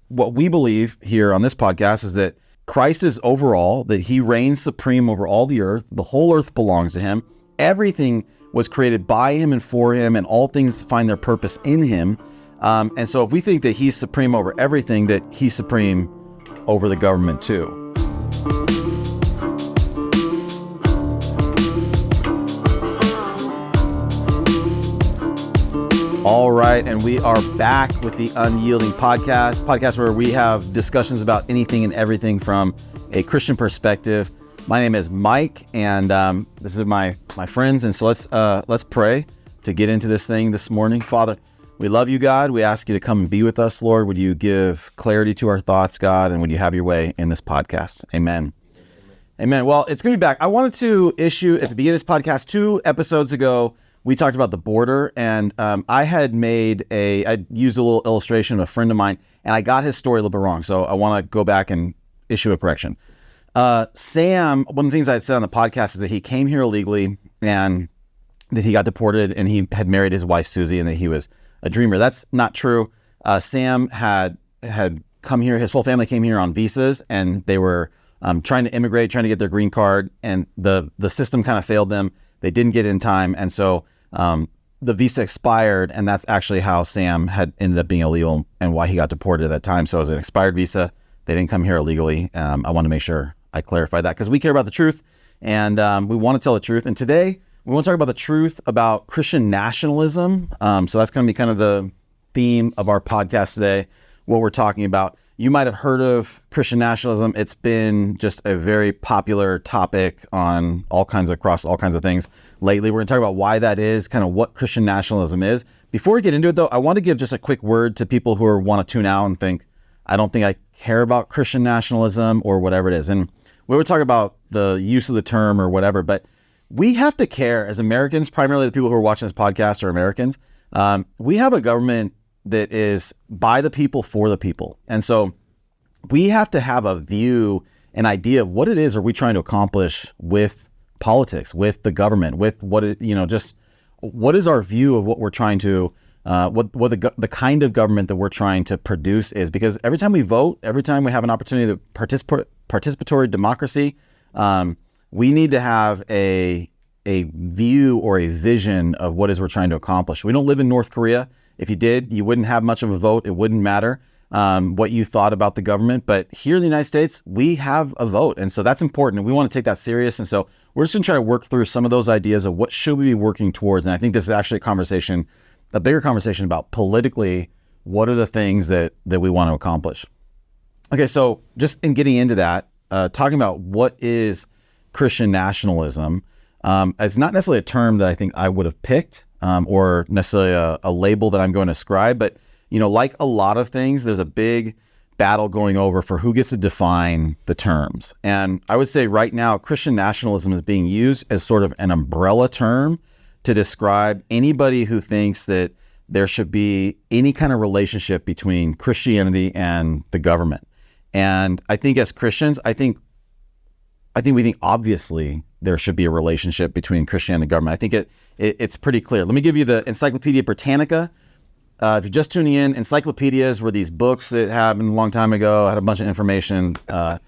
what we believe here on this podcast is that Christ is overall, that he reigns supreme over all the earth. The whole earth belongs to him. Everything was created by him and for him, and all things find their purpose in him. And so if we think that he's supreme over everything, that he's supreme over the government too. All right, and we are back with the Unyielding podcast where we have discussions about anything and everything from a Christian perspective. My name is Mike, and this is my friends, and so let's pray to get into this thing this morning. Father, we love you, God. We ask you to come and be with us, Lord. Would you give clarity to our thoughts, God, and would you have your way in this podcast? Amen. Amen. Well, it's going to be back. I wanted to issue at the beginning of this podcast 2 episodes ago. We talked about the border, and I used a little illustration of a friend of mine, and I got his story a little bit wrong. So I want to go back and issue a correction. Sam, one of the things I had said on the podcast is that he came here illegally and that he got deported, and he had married his wife, Susie, and that he was a dreamer. That's not true. Sam had come here. His whole family came here on visas, and they were trying to immigrate, trying to get their green card, and the system kind of failed them. They didn't get it in time, and so the visa expired, and that's actually how Sam had ended up being illegal and why he got deported at that time. So it was an expired visa. They didn't come here illegally. I want to make sure I clarify that because we care about the truth, and we want to tell the truth. And today, we want to talk about the truth about Christian nationalism. So that's going to be kind of the theme of our podcast today, what we're talking about. You might have heard of Christian nationalism. It's been just a very popular topic on across all kinds of things lately. We're going to talk about why that is, kind of what Christian nationalism is. Before we get into it, though, I want to give just a quick word to people who want to tune out and think, I don't think I care about Christian nationalism or whatever it is. And we would talk about the use of the term or whatever, but we have to care as Americans, primarily the people who are watching this podcast are Americans. We have a government that is by the people, for the people. And so we have to have a view, an idea of what it is are we trying to accomplish with politics, with the government, with what is our view of what we're trying to, what the kind of government that we're trying to produce is. Because every time we vote, every time we have an opportunity to participatory democracy, we need to have a view or a vision of what it is we're trying to accomplish. We don't live in North Korea. If you did, you wouldn't have much of a vote. It wouldn't matter what you thought about the government. But here in the United States, we have a vote. And so that's important. And we want to take that serious. And so we're just going to try to work through some of those ideas of what should we be working towards. And I think this is actually a bigger conversation about politically, what are the things that we want to accomplish. Okay, so just in getting into that, talking about what is Christian nationalism, it's not necessarily a term that I think I would have picked. Or necessarily a label that I'm going to ascribe. But, like a lot of things, there's a big battle going over for who gets to define the terms. And I would say right now, Christian nationalism is being used as sort of an umbrella term to describe anybody who thinks that there should be any kind of relationship between Christianity and the government. And I think as Christians, I think we think obviously there should be a relationship between Christianity and the government. I think it's pretty clear. Let me give you the Encyclopedia Britannica. If you're just tuning in, encyclopedias were these books that happened a long time ago, had a bunch of information. My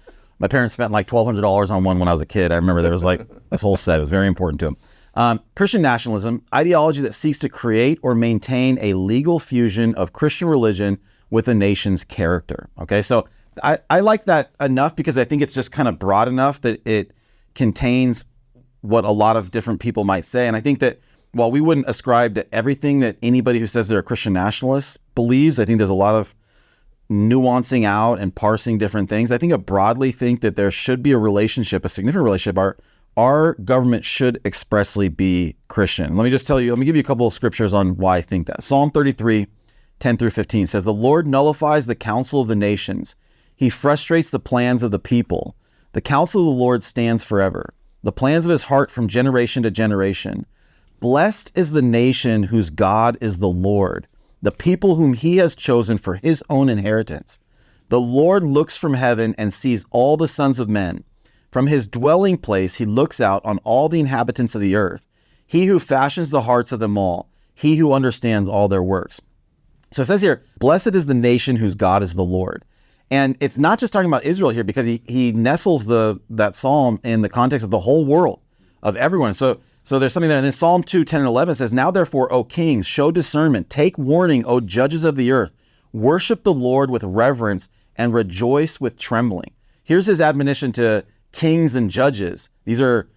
parents spent like $1,200 on one when I was a kid. I remember there was like this whole set. It was very important to them. Christian nationalism, ideology that seeks to create or maintain a legal fusion of Christian religion with a nation's character. Okay, so I like that enough because I think it's just kind of broad enough that it contains what a lot of different people might say. And I think that while we wouldn't ascribe to everything that anybody who says they're a Christian nationalist believes, I think there's a lot of nuancing out and parsing different things. I think I broadly think that there should be a relationship, a significant relationship. Our government should expressly be Christian. Let me give you a couple of scriptures on why I think that. Psalm 33, 10 through 15 says, "The Lord nullifies the counsel of the nations. He frustrates the plans of the people. The counsel of the Lord stands forever, the plans of his heart from generation to generation. Blessed is the nation whose God is the Lord, the people whom he has chosen for his own inheritance. The Lord looks from heaven and sees all the sons of men. From his dwelling place he looks out on all the inhabitants of the earth. He who fashions the hearts of them all, he who understands all their works. So it says here, blessed is the nation whose God is the Lord. And it's not just talking about Israel here, because he nestles that psalm in the context of the whole world, of everyone. So there's something there. And then Psalm 2, 10 and 11 says, now therefore, O kings, show discernment, take warning, O judges of the earth, worship the Lord with reverence and rejoice with trembling. Here's his admonition to kings and judges. These are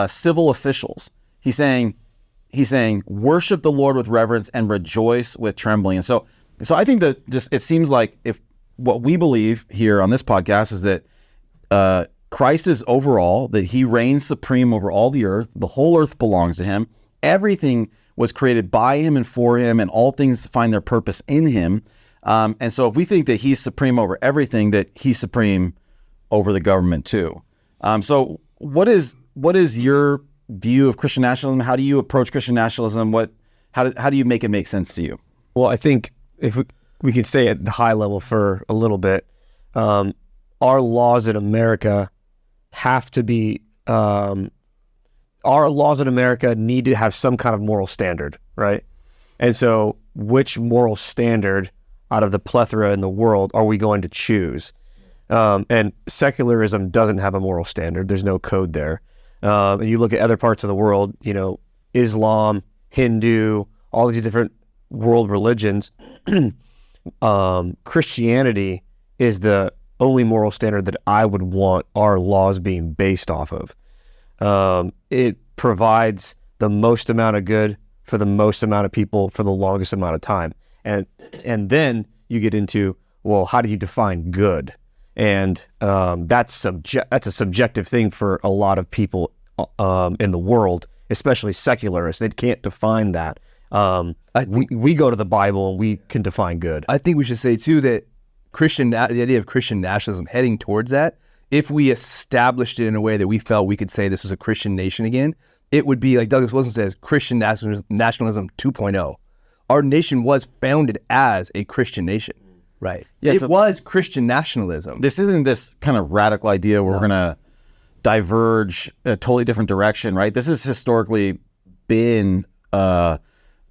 civil officials. He's saying, worship the Lord with reverence and rejoice with trembling. And so I think that it seems like if what we believe here on this podcast is that Christ is overall, that he reigns supreme over all the earth. The whole earth belongs to him. Everything was created by him and for him, and all things find their purpose in him. And so if we think that he's supreme over everything, that he's supreme over the government too. So what is your view of Christian nationalism? How do you approach Christian nationalism? How do you make it make sense to you? Well, I think if we could say at the high level for a little bit, our laws in America have to be, our laws in America need to have some kind of moral standard, right? And so which moral standard out of the plethora in the world are we going to choose? And secularism doesn't have a moral standard. There's no code there. And you look at other parts of the world, Islam, Hindu, all these different world religions. Christianity is the only moral standard that I would want our laws being based off of. It provides the most amount of good for the most amount of people for the longest amount of time. And then you get into, well, how do you define good? And that's a subjective thing for a lot of people in the world, especially secularists. They can't define that. We go to the Bible and we can define good. I think we should say too that the idea of Christian nationalism heading towards that, if we established it in a way that we felt we could say this was a Christian nation again, it would be like Douglas Wilson says, Christian nationalism 2.0. Our nation was founded as a Christian nation. Right. Yeah, it was Christian nationalism. This isn't this kind of radical idea where we're going to diverge a totally different direction, right? This has historically been kind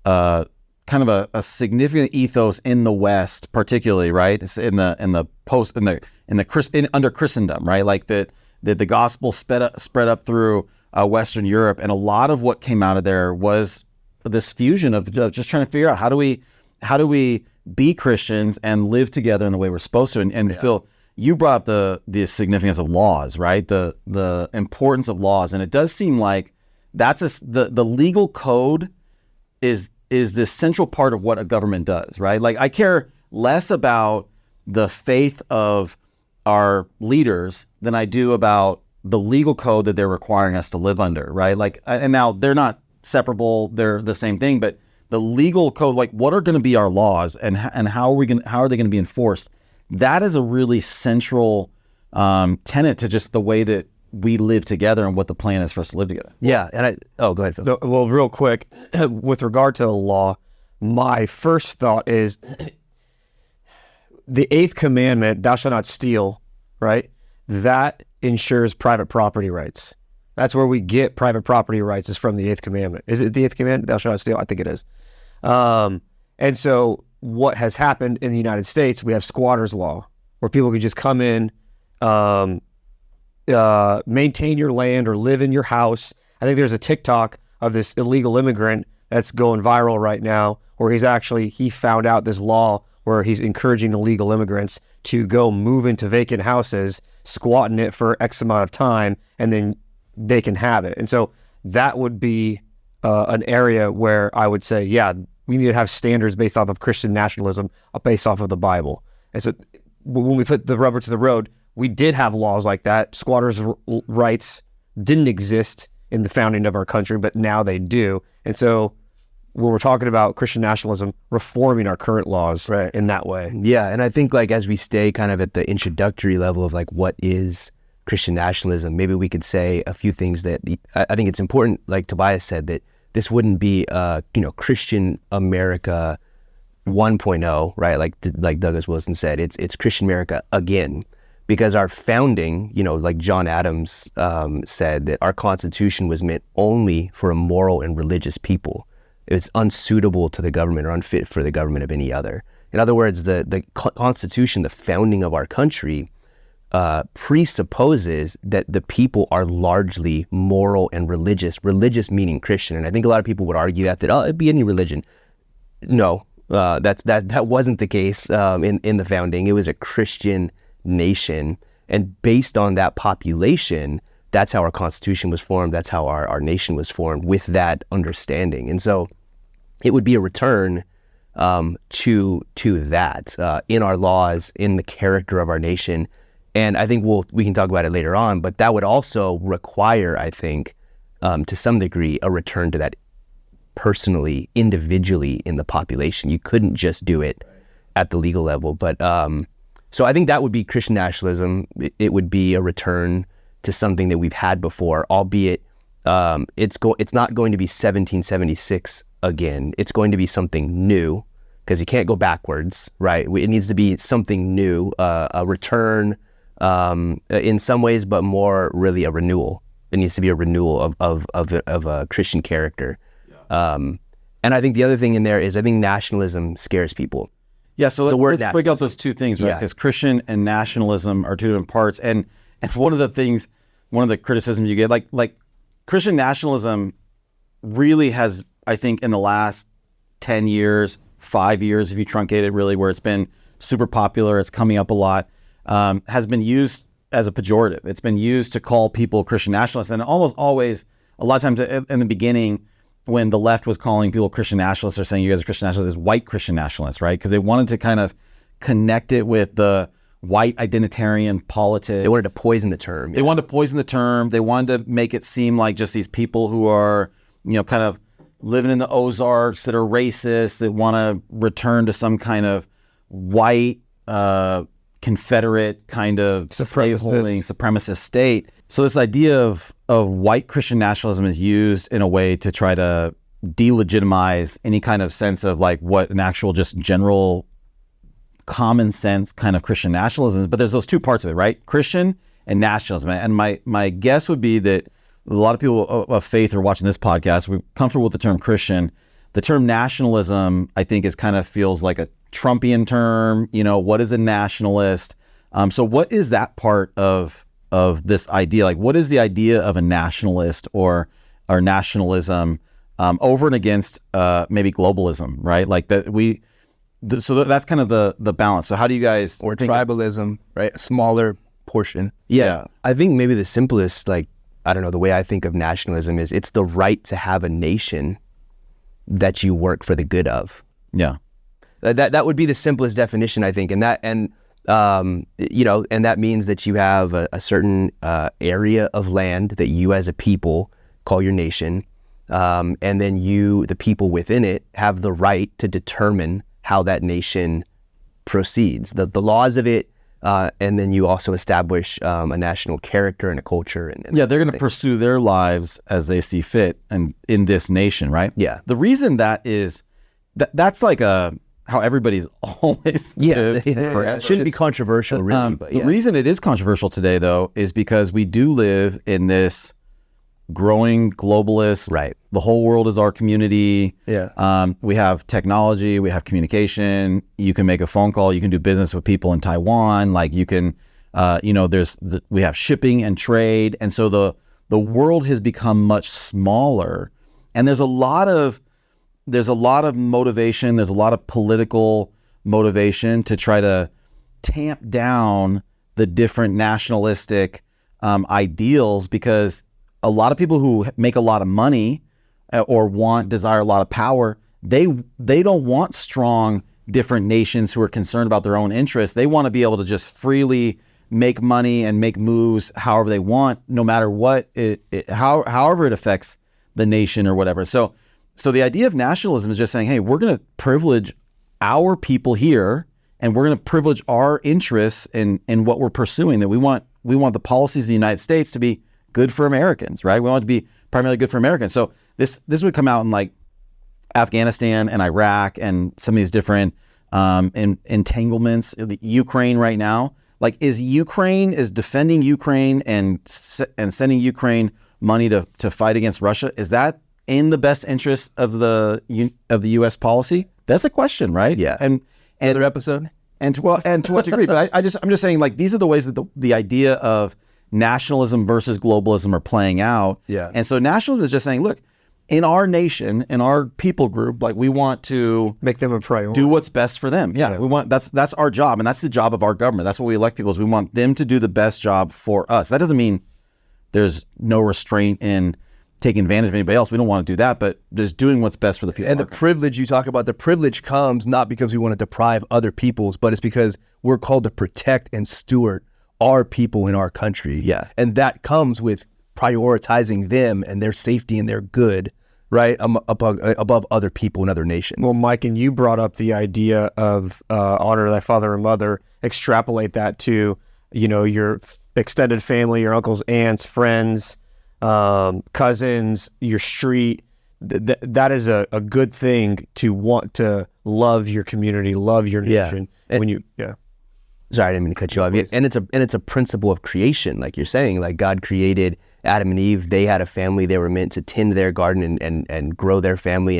of a significant ethos in the West, particularly, right? It's under Christendom, right? Like that the gospel spread up through Western Europe, and a lot of what came out of there was this fusion of just trying to figure out how do we be Christians and live together in the way we're supposed to. And Phil, you brought up the significance of laws, right? The importance of laws, and it does seem like that's the legal code is this central part of what a government does, right? Like I care less about the faith of our leaders than I do about the legal code that they're requiring us to live under, right? Like, and now they're not separable; they're the same thing, but the legal code, like what are going to be our laws and how are they going to be enforced? That is a really central tenet to just the way that we live together and what the plan is for us to live together. Yeah. And go ahead, Phil. No, well, real quick, with regard to the law, my first thought is the 8th commandment, thou shalt not steal, right? That ensures private property rights. That's where we get private property rights, is from the 8th commandment. Is it the 8th commandment? Thou shalt not steal? I think it is. And so what has happened in the United States, we have squatters law, where people can just come in, maintain your land or live in your house. I think there's a TikTok of this illegal immigrant that's going viral right now, where he found out this law where he's encouraging illegal immigrants to go move into vacant houses, squat in it for X amount of time, and then they can have it. And so that would be an area where I would say, yeah, we need to have standards based off of Christian nationalism, based off of the Bible. And so when we put the rubber to the road, we did have laws like that. Squatters' rights didn't exist in the founding of our country, but now they do. And so when we're talking about Christian nationalism, reforming our current laws in that way. Yeah, and I think like as we stay kind of at the introductory level of like what is Christian nationalism, maybe we could say a few things that I think it's important, like Tobias said, that this wouldn't be Christian America 1.0, right? Like Douglas Wilson said, it's Christian America again, because our founding, like John Adams said, that our Constitution was meant only for a moral and religious people. It's unsuitable to the government or unfit for the government of any other. In other words, the Constitution, the founding of our country, presupposes that the people are largely moral and religious. Religious meaning Christian, and I think a lot of people would argue that it'd be any religion. No, that wasn't the case in the founding. It was a Christian nation, and based on that population, that's how our Constitution was formed. That's how our nation was formed, with that understanding. And so, it would be a return to that in our laws, in the character of our nation. And I think we can talk about it later on, but that would also require, I think, to some degree, a return to that personally, individually in the population. You couldn't just do it at the legal level. But so I think that would be Christian nationalism. It would be a return to something that we've had before, albeit it's not going to be 1776 again. It's going to be something new, because you can't go backwards, right? It needs to be something new, a return in some ways, but more really a renewal. It needs to be a renewal of a Christian character. And I think the other thing in there is, I think nationalism scares people. Yeah, so let's break out those two things, right? Because Christian and nationalism are two different parts. And one of the criticisms you get, like Christian nationalism really has, I think, in the last 10 years, 5 years, if you truncate it really, where it's been super popular, it's coming up a lot, has been used as a pejorative. It's been used to call people Christian nationalists. And almost always, a lot of times in the beginning, when the left was calling people Christian nationalists or saying you guys are Christian nationalists, is white Christian nationalists, right? Because they wanted to kind of connect it with the white identitarian politics. They wanted to poison the term. They wanted to poison the term. They wanted to make it seem like just these people who are, kind of living in the Ozarks, that are racist, that want to return to some kind of white, Confederate kind of slave-holding supremacist state. So this idea of white Christian nationalism is used in a way to try to delegitimize any kind of sense of like what an actual just general common sense kind of Christian nationalism is. But there's those two parts of it, right? Christian and nationalism. And my guess would be that a lot of people of faith are watching this podcast. We're comfortable with the term Christian. The term nationalism, I think, feels like a Trumpian term. What is a nationalist? So what is that part of this idea? Like, what is the idea of a nationalist or nationalism over and against maybe globalism, right? Like that so that's kind of the balance. So how do you guys think tribalism, right? A smaller portion. Yeah. I think maybe the simplest, the way I think of nationalism is it's the right to have a nation that you work for the good of. Yeah. That would be the simplest definition, I think. And that means that you have a certain area of land that you as a people call your nation. And then the people within it, have the right to determine how that nation proceeds, the laws of it. And then you also establish a national character and a culture. And they're going to pursue their lives as they see fit and in this nation, right? Yeah. The reason that is, that's like how everybody's always lived. It shouldn't be controversial, really. But the reason it is controversial today, though, is because we do live in this growing globalist, right? The whole world is our community. Yeah. We have technology, we have communication. You can make a phone call. You can do business with people in Taiwan. Like you can, we have shipping and trade, and so the world has become much smaller. And there's a lot of motivation. There's a lot of political motivation to try to tamp down the different nationalistic ideals, because a lot of people who make a lot of money or desire a lot of power, they don't want strong different nations who are concerned about their own interests. They want to be able to just freely make money and make moves however they want, no matter what however it affects the nation or whatever. So the idea of nationalism is just saying, hey, we're going to privilege our people here, and we're going to privilege our interests in what we're pursuing. That we want the policies of the United States to be good for Americans, right? We want it to be primarily good for Americans. So this would come out in like Afghanistan and Iraq and some of these different entanglements. Ukraine right now, like is defending Ukraine and sending Ukraine money to fight against Russia, is that in the best interest of the U.S. policy? That's a question, right? Yeah. Another episode. And to what degree? But I'm just saying, like, these are the ways that the idea of nationalism versus globalism are playing out. Yeah. And so nationalism is just saying, look, in our nation, in our people group, like, we want to Make them a priority. do what's best for them. Yeah, we want that's our job, and that's the job of our government. That's what we elect people is. We want them to do the best job for us. That doesn't mean there's no restraint in taking advantage of anybody else. We don't want to do that, but just doing what's best for the people. And the privilege you talk about, the privilege comes not because we want to deprive other peoples, but it's because we're called to protect and steward our people in our country. Yeah. And that comes with prioritizing them and their safety and their good, right, above other people in other nations. Well, Mike, and you brought up the idea of honor thy father and mother. Extrapolate that to, your extended family, your uncles, aunts, friends, cousins, your street. That is a good thing to want to love your community, love your nation. Yeah. Sorry, I didn't mean to cut you off. And it's a principle of creation, like you're saying. Like, God created Adam and Eve. They had a family. They were meant to tend their garden and grow their family.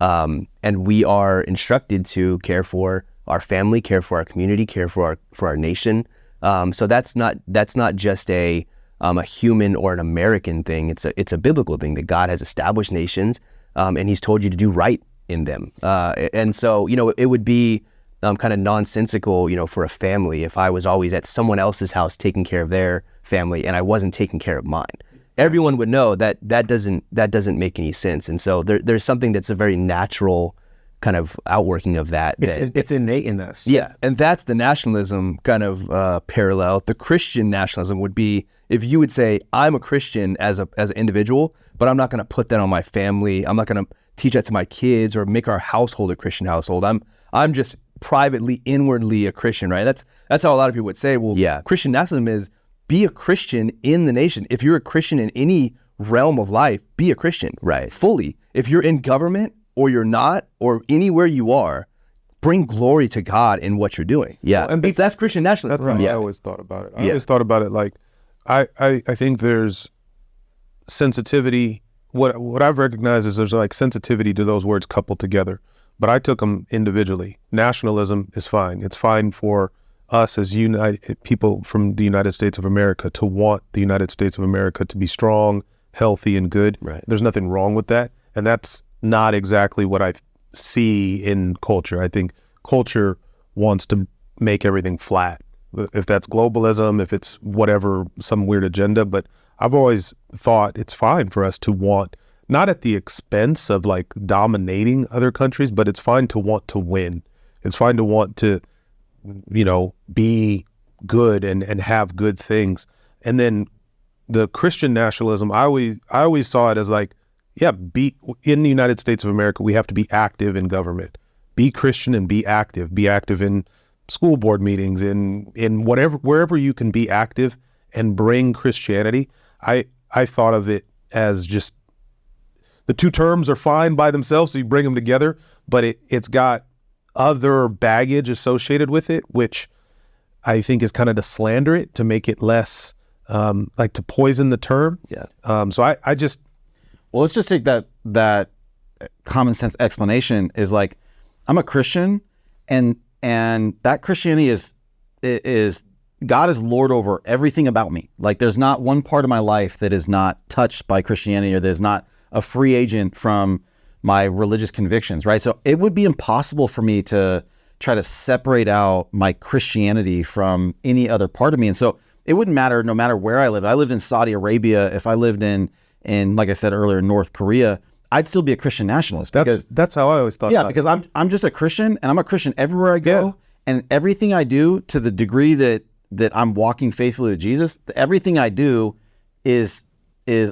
And we are instructed to care for our family, care for our community, care for our nation. So that's not just a human or an American thing. It's a biblical thing that God has established nations, and He's told you to do right in them. And so it would be kind of nonsensical, for a family if I was always at someone else's house taking care of their family and I wasn't taking care of mine. Everyone would know that doesn't make any sense. And so there's something that's a very natural kind of outworking of that. It's innate in us. Yeah, and that's the nationalism kind of parallel. The Christian nationalism would be if you would say, I'm a Christian as an individual, but I'm not going to put that on my family. I'm not going to teach that to my kids or make our household a Christian household. I'm just privately, inwardly a Christian, right? That's how a lot of people would say, well, yeah. Christian nationalism is be a Christian in the nation. If you're a Christian in any realm of life, be a Christian. Right. Fully. If you're in government or you're not, or anywhere you are, bring glory to God in what you're doing. Yeah. And that's Christian nationalism. That's how I always thought about it. I always thought about it like, I think there's sensitivity. What I've recognized is there's like sensitivity to those words coupled together, but I took them individually. Nationalism is fine. It's fine for us as people from the United States of America to want the United States of America to be strong, healthy, and good. Right. There's nothing wrong with that. And that's not exactly what I see in culture. I think culture wants to make everything flat. If that's globalism, if it's whatever, some weird agenda. But I've always thought it's fine for us to want, not at the expense of like dominating other countries, but it's fine to want to win. It's fine to want to, be good and have good things. And then the Christian nationalism, I always saw it as like, be in the United States of America, we have to be active in government. Be Christian and be active. Be active in school board meetings, in wherever you can be active and bring Christianity. I thought of it as just the two terms are fine by themselves, so you bring them together, but it's got other baggage associated with it, which I think is kind of to slander it, to make it less like to poison the term. Yeah. So I just. Well, let's just take that common sense explanation is like, I'm a Christian, and that Christianity is God is Lord over everything about me. Like, there's not one part of my life that is not touched by Christianity, or there's not a free agent from my religious convictions, right? So it would be impossible for me to try to separate out my Christianity from any other part of me. And so it wouldn't matter no matter where I lived. I lived in Saudi Arabia. If I lived in like I said earlier, North Korea, I'd still be a Christian nationalist. That's how I always thought. Yeah, because I'm just a Christian, and I'm a Christian everywhere I go. Yeah. And everything I do, to the degree that I'm walking faithfully with Jesus, everything I do is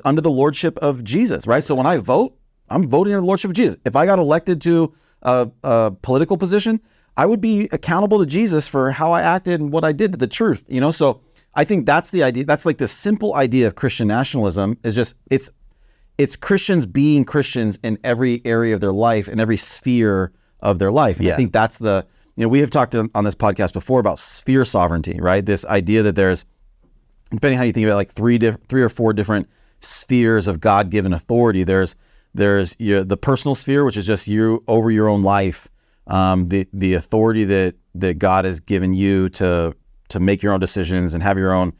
under the lordship of Jesus, right? So when I vote, I'm voting under the lordship of Jesus. If I got elected to a political position, I would be accountable to Jesus for how I acted and what I did to the truth, So I think that's the idea. That's like the simple idea of Christian nationalism is just, it's Christians being Christians in every area of their life, in every sphere of their life. And I think that's we have talked on this podcast before about sphere sovereignty, right? This idea that there's, depending how you think about it, like three or four different spheres of God-given authority. There's the personal sphere, which is just you over your own life, the authority that God has given you to make your own decisions and have your own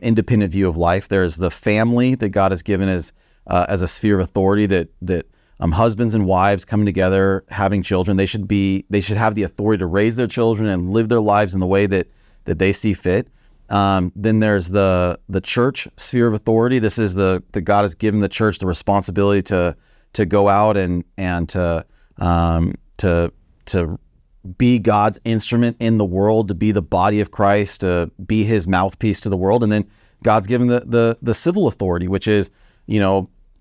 independent view of life. There's the family that God has given as a sphere of authority that husbands and wives coming together, having children, they should have the authority to raise their children and live their lives in the way that they see fit. Then there's the church sphere of authority. This is the God has given the church the responsibility to go out and to be God's instrument in the world, to be the body of Christ, to be his mouthpiece to the world. And then God's given the civil authority, which is,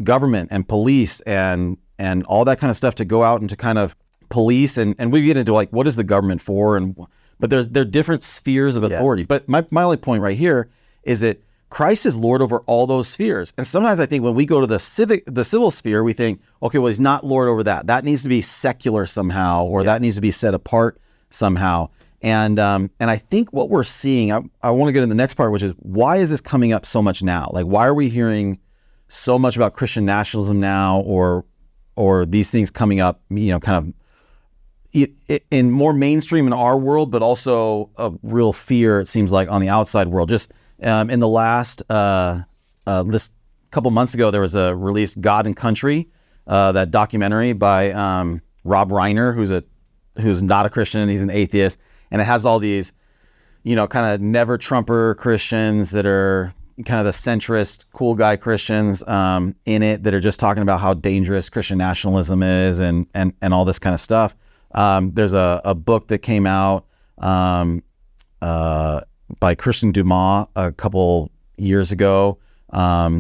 government and police and all that kind of stuff, to go out and to kind of police. And we get into like, what is the government for? But there are different spheres of authority. Yeah. But my only point right here is that Christ is Lord over all those spheres. And sometimes I think when we go to the civil sphere, we think, okay, well, he's not Lord over that. That needs to be secular somehow, or that needs to be set apart somehow. And I think what we're seeing, I want to get in the next part, which is, why is this coming up so much now? Like, why are we hearing so much about Christian nationalism now, or these things coming up, kind of in more mainstream in our world, but also a real fear, it seems like, on the outside world. Just in the last this couple months ago, there was a released God and Country, that documentary by Rob Reiner, who's not a Christian, he's an atheist, and it has all these, kind of never Trumper Christians that are kind of the centrist, cool guy Christians in it, that are just talking about how dangerous Christian nationalism is and all this kind of stuff. There's a book that came out by Christian Dumas a couple years ago. It's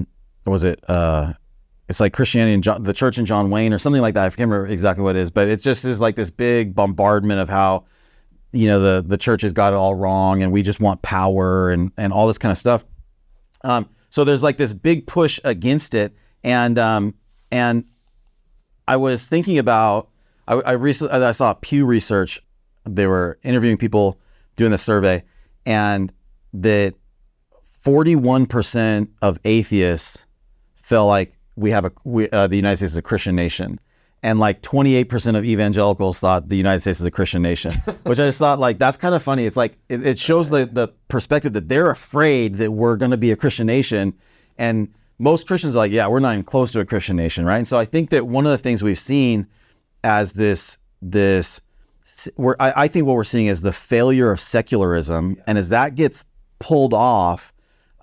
like Christianity and the Church and John Wayne or something like that. I can't remember exactly what it is, but it just is like this big bombardment of how, the church has got it all wrong and we just want power and all this kind of stuff. So there's like this big push against it. And I was thinking about, I recently, I saw Pew Research, they were interviewing people doing the survey, and that 41% of atheists feel like the United States is a Christian nation, and like 28% of evangelicals thought the United States is a Christian nation, which I just thought, like, that's kind of funny. It's like it shows the perspective that they're afraid that we're going to be a Christian nation, and most Christians are like, yeah, we're not even close to a Christian nation, right? And so I think that one of the things we've seen as I think what we're seeing is the failure of secularism, and as that gets pulled off,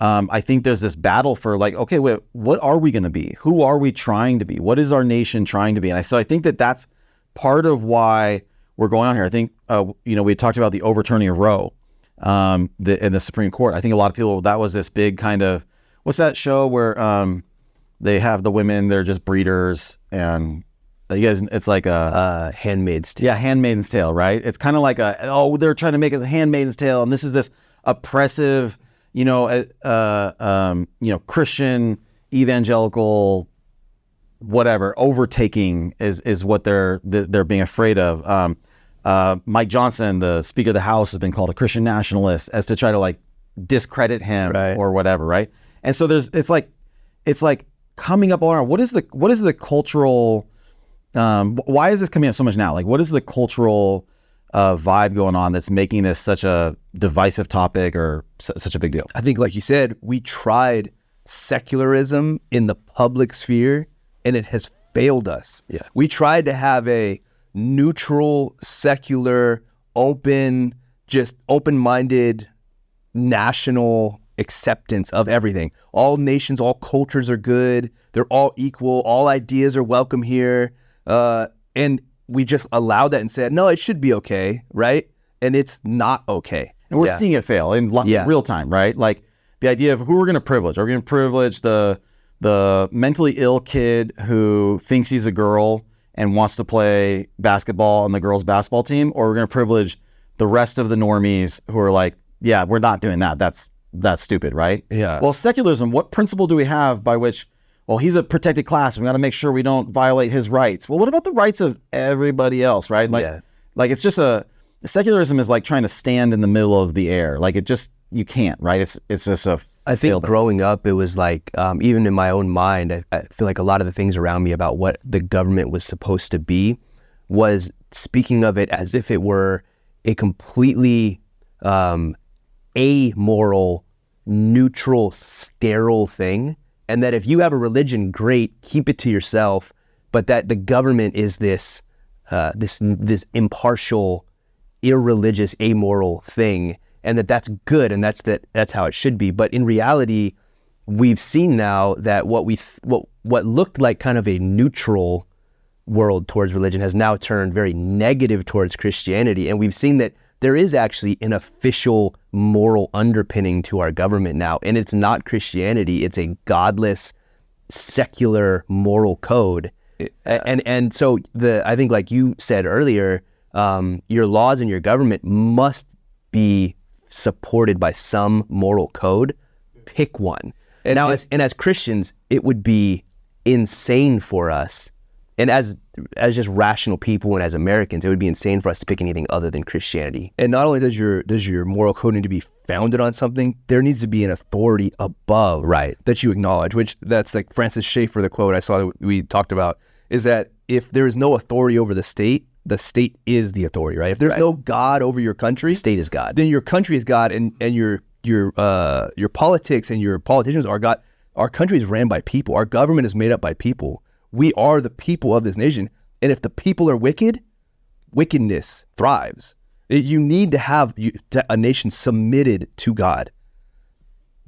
I think there's this battle for like, okay, wait, what are we going to be? Who are we trying to be? What is our nation trying to be? And so I think that that's part of why we're going on here. I think, we talked about the overturning of Roe in the Supreme Court. I think a lot of people, that was this big kind of, what's that show where they have the women, they're just breeders, and you guys, it's like a Handmaid's Tale. Yeah, Handmaid's Tale, right? It's kind of like they're trying to make it a Handmaid's Tale, and this is this oppressive, Christian evangelical, whatever, overtaking is what they're being afraid of. Mike Johnson, the Speaker of the House, has been called a Christian nationalist, as to try to like discredit him, right, or whatever, right? And so it's like coming up all around. What is the cultural? Why is this coming up so much now? Like, what is the cultural vibe going on that's making this such a divisive topic or such a big deal? I think, like you said, we tried secularism in the public sphere and it has failed us. Yeah. We tried to have a neutral, secular, open-minded national acceptance of everything. All nations, all cultures are good. They're all equal. All ideas are welcome here. And we just allowed that and said, no, it should be okay, right? And it's not okay. And we're seeing it fail in real time, right? Like the idea of who we're going to privilege. Are we going to privilege the mentally ill kid who thinks he's a girl and wants to play basketball on the girls' basketball team? Or we're going to privilege the rest of the normies who are like, yeah, we're not doing that. That's stupid, right? Yeah. Well, secularism, what principle do we have by which, well, he's a protected class, we got to make sure we don't violate his rights. Well, what about the rights of everybody else, right? Like it's just secularism is like trying to stand in the middle of the air. Like you can't, right? It's just I think growing up, it was like, even in my own mind, I feel like a lot of the things around me about what the government was supposed to be was speaking of it as if it were a completely amoral, neutral, sterile thing, and that if you have a religion, great, keep it to yourself, but that the government is this impartial, irreligious, amoral thing, and that's good, and that's how it should be. But in reality, we've seen now that what looked like kind of a neutral world towards religion has now turned very negative towards Christianity, and we've seen that there is actually an official moral underpinning to our government now, and it's not Christianity, it's a godless, secular moral code. And so I think, like you said earlier, your laws and your government must be supported by some moral code. Pick one. And as Christians, it would be insane for us, and as just rational people and as Americans, it would be insane for us to pick anything other than Christianity. And not only does your moral code need to be founded on something, there needs to be an authority above, right, that you acknowledge. Which that's like Francis Schaeffer, the quote I saw that we talked about, is that if there is no authority over the state is the authority, right? If there's no God over your country, the state is God. Then your country is God, and your politics and your politicians are God. Our country is ran by people. Our government is made up by people. We are the people of this nation. And if the people are wicked, wickedness thrives. You need to have a nation submitted to God,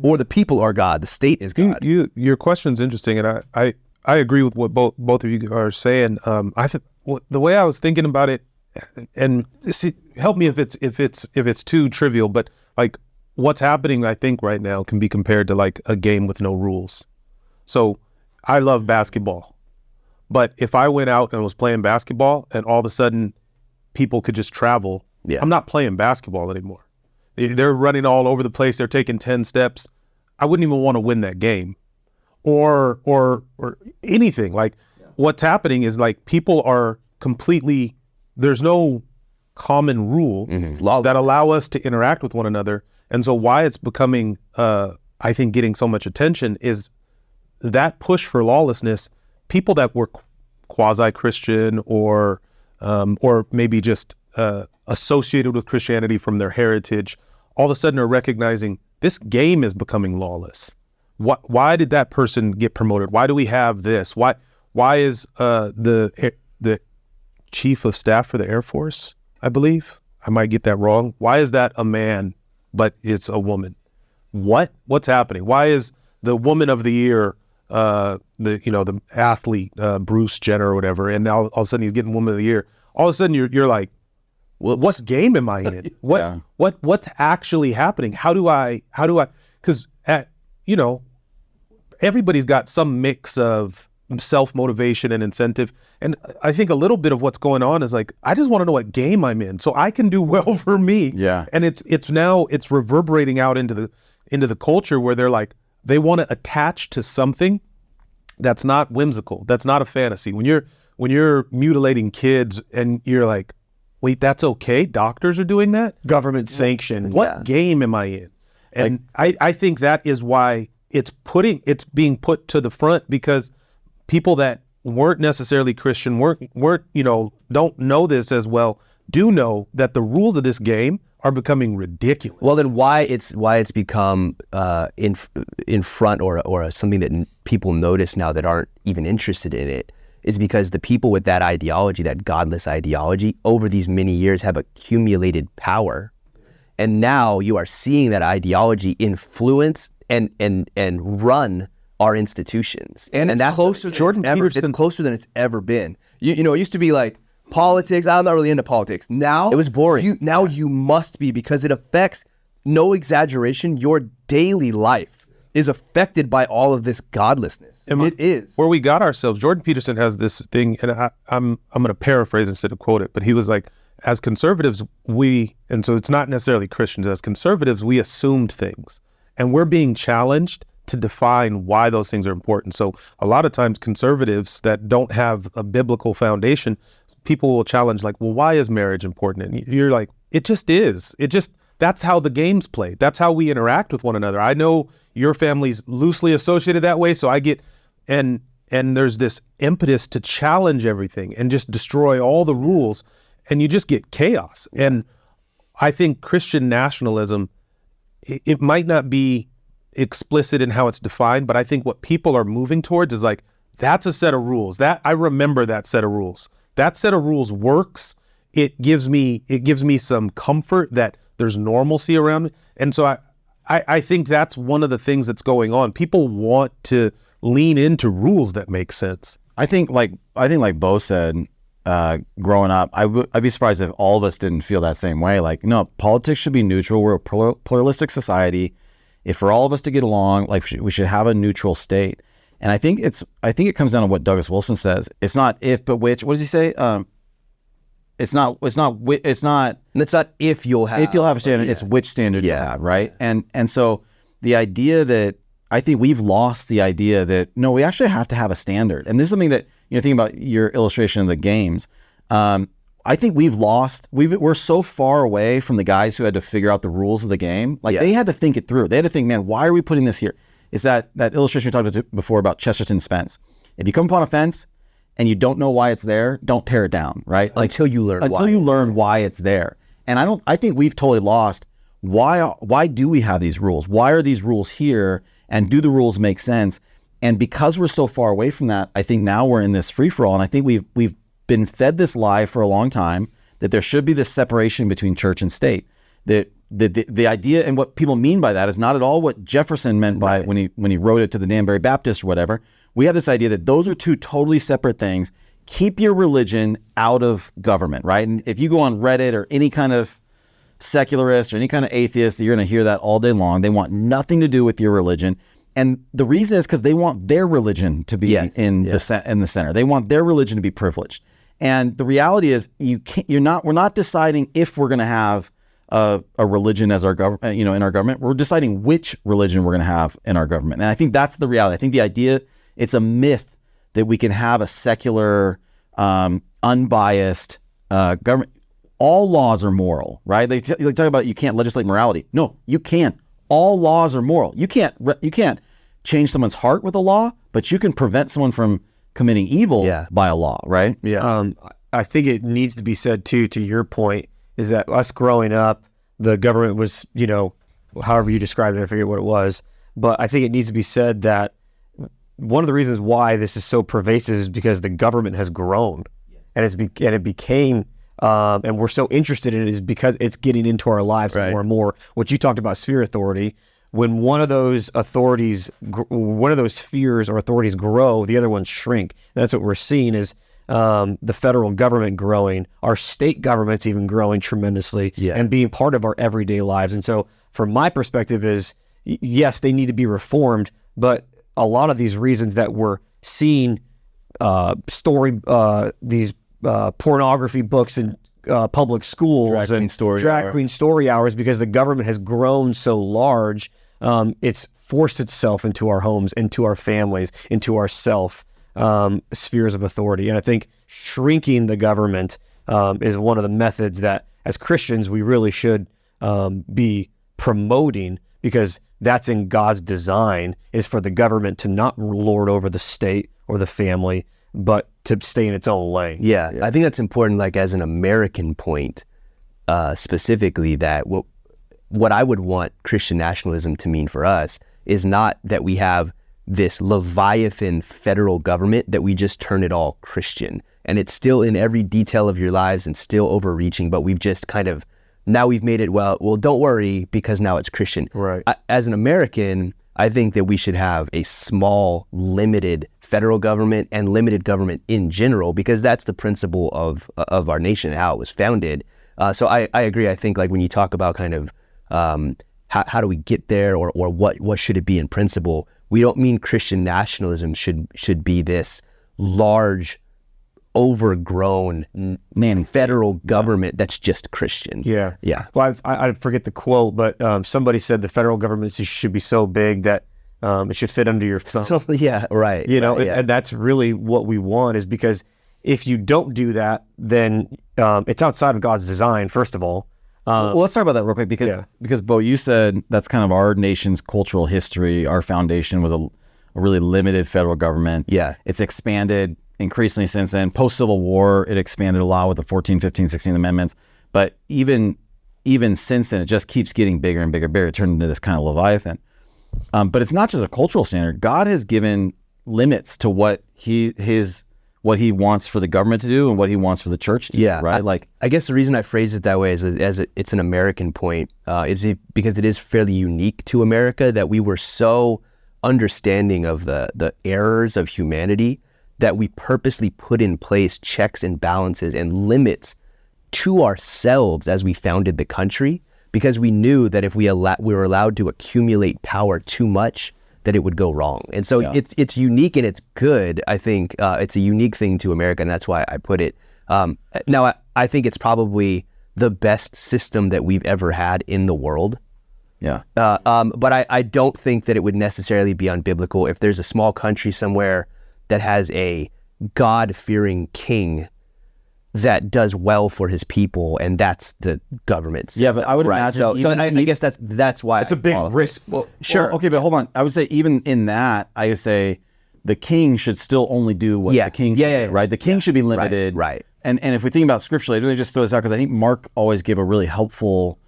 or the people are God. The state is God. Your question's interesting, and I agree with what both of you are saying. The way I was thinking about it, and help me if it's too trivial, but like what's happening, I think right now can be compared to like a game with no rules. So I love basketball, but if I went out and was playing basketball and all of a sudden people could just travel, I'm not playing basketball anymore. They're running all over the place. They're taking 10 steps. I wouldn't even want to win that game or anything. Like what's happening is like people are completely, there's no common rule that allow us to interact with one another. And so why it's becoming, I think, getting so much attention is that push for lawlessness. People that were quasi-Christian or maybe just associated with Christianity from their heritage, all of a sudden are recognizing this game is becoming lawless. Why did that person get promoted? Why do we have this? Why is the chief of staff for the Air Force, I believe, I might get that wrong, why is that a man but it's a woman? What's happening? Why is the woman of the year the athlete Bruce Jenner or whatever, and now all of a sudden he's getting woman of the year? All of a sudden you're like, well, what game am I in? What's actually happening? How do I? Because everybody's got some mix of self-motivation and incentive, and I think a little bit of what's going on is like, I just want to know what game I'm in so I can do well for me. Yeah. And it's reverberating out into the culture where they're like, they want to attach to something that's not whimsical, that's not a fantasy. When you're mutilating kids and you're like, wait, that's okay? Doctors are doing that? Government sanctioned. What game am I in? And I think that is why it's being put to the front, because people that weren't necessarily Christian, don't know this as well, do know that the rules of this game are becoming ridiculous. Well, then why it's become in front or something that people notice now that aren't even interested in it is because the people with that ideology, that godless ideology, over these many years have accumulated power. And now you are seeing that ideology influence and run our institutions. And that's closer it's closer than it's ever been. It used to be like politics. I'm not really into politics. Now it was boring. You must be, because it affects, no exaggeration, your daily life is affected by all of this godlessness. And it is. Where we got ourselves, Jordan Peterson has this thing, and I'm going to paraphrase instead of quote it, but he was like, as conservatives, and so it's not necessarily Christians, as conservatives, we assumed things, and we're being challenged to define why those things are important. So a lot of times conservatives that don't have a biblical foundation, people will challenge like, well, why is marriage important? And you're like, it just is. That's how the game's played. That's how we interact with one another. I know your family's loosely associated that way, so I get, and there's this impetus to challenge everything and just destroy all the rules. and you just get chaos. And I think Christian nationalism, it might not be explicit in how it's defined, but I think what people are moving towards is like, that's a set of rules. That I remember that set of rules. That set of rules works. It gives me some comfort that there's normalcy around me. And so I think that's one of the things that's going on. People want to lean into rules that make sense. I think like Bo said, growing up, I'd be surprised if all of us didn't feel that same way. Like, no, politics should be neutral. We're a pluralistic society. If for all of us to get along, like we should have a neutral state. And I think it comes down to what Douglas Wilson says. It's not if, but which. What does he say? It's not if you'll have a standard. It's which standard you have, right? And so the idea that I think we've lost the idea that no, we actually have to have a standard. And this is something that, thinking about your illustration of the games. I think we're so far away from the guys who had to figure out the rules of the game. Like they had to think it through. They had to think, man, why are we putting this here? It's that illustration we talked about before about Chesterton's fence. If you come upon a fence and you don't know why it's there, don't tear it down, right? Like, until you learn why it's there. And I think we've totally lost why do we have these rules? Why are these rules here? And do the rules make sense? And because we're so far away from that, I think now we're in this free for all. And I think we've been fed this lie for a long time that there should be this separation between church and state. That the idea and what people mean by that is not at all what Jefferson meant by when he wrote it to the Danbury Baptist or whatever. We have this idea that those are two totally separate things. Keep your religion out of government, right? And if you go on Reddit or any kind of secularist or any kind of atheist, you're going to hear that all day long. They want nothing to do with your religion. And the reason is because they want their religion to be in the center. They want their religion to be privileged. And the reality is we're not deciding if we're going to have a religion as our government, in our government. We're deciding which religion we're going to have in our government. And I think that's the reality. I think the idea, it's a myth that we can have a secular, unbiased government. All laws are moral, right? They talk about you can't legislate morality. No, you can't. All laws are moral. You can't change someone's heart with a law, but you can prevent someone from committing evil by a law, right? Yeah. I think it needs to be said too, to your point, is that us growing up, the government was, however you described it, I forget what it was, but I think it needs to be said that one of the reasons why this is so pervasive is because the government has grown, and it became, and we're so interested in it is because it's getting into our lives more and more. What you talked about, sphere authority. When one of those spheres or authorities grow, the other ones shrink. And that's what we're seeing is the federal government growing, our state government's even growing tremendously and being part of our everyday lives. And so from my perspective is, yes, they need to be reformed, but a lot of these reasons that we're seeing these pornography books in public schools drag queen story hours, because the government has grown so large, it's forced itself into our homes, into our families, into our spheres of authority. And I think shrinking the government is one of the methods that as Christians we really should be promoting, because that's in God's design, is for the government to not lord over the state or the family, but to stay in its own lane. Yeah, I think that's important, like as an American point, specifically, that what I would want Christian nationalism to mean for us is not that we have this Leviathan federal government, that we just turn it all Christian. And it's still in every detail of your lives and still overreaching, but we've just kind of, now we've made it, well, don't worry, because now it's Christian. Right. As an American, I think that we should have a small, limited federal government and limited government in general, because that's the principle of our nation and how it was founded. So I agree. I think like when you talk about kind of how do we get there, or what should it be in principle, we don't mean Christian nationalism should be this large, overgrown federal government that's just Christian. Yeah. Well, I forget the quote, but somebody said the federal government should be so big that it should fit under your thumb. So, yeah, right. And that's really what we want, is because if you don't do that, then it's outside of God's design, first of all. Well, let's talk about that real quick, because Bo, you said that's kind of our nation's cultural history. Our foundation was a really limited federal government. Yeah. It's expanded increasingly since then. Post-Civil War, it expanded a lot with the 14, 15, 16 amendments. But even since then, it just keeps getting bigger and bigger and bigger. It turned into this kind of Leviathan. But it's not just a cultural standard. God has given limits to what he wants for the government to do and what he wants for the church to do, right? I guess the reason I phrase it that way is it's an American point, is because it is fairly unique to America that we were so understanding of the errors of humanity that we purposely put in place checks and balances and limits to ourselves as we founded the country, because we knew that if we were allowed to accumulate power too much, that it would go wrong. And so it's unique and it's good. I think it's a unique thing to America, and that's why I put it. Now, I think it's probably the best system that we've ever had in the world. Yeah. But I don't think that it would necessarily be unbiblical if there's a small country somewhere that has a God-fearing king that does well for his people, and that's the government system. Yeah, but I would imagine. So I guess that's why It's a big risk. Well, sure. Okay, but hold on. I would say even in that, I would say the king should still only do what the king should do, right? The king should be limited. Right. And if we think about scripturally, let me just throw this out because I think Mark always gave a really helpful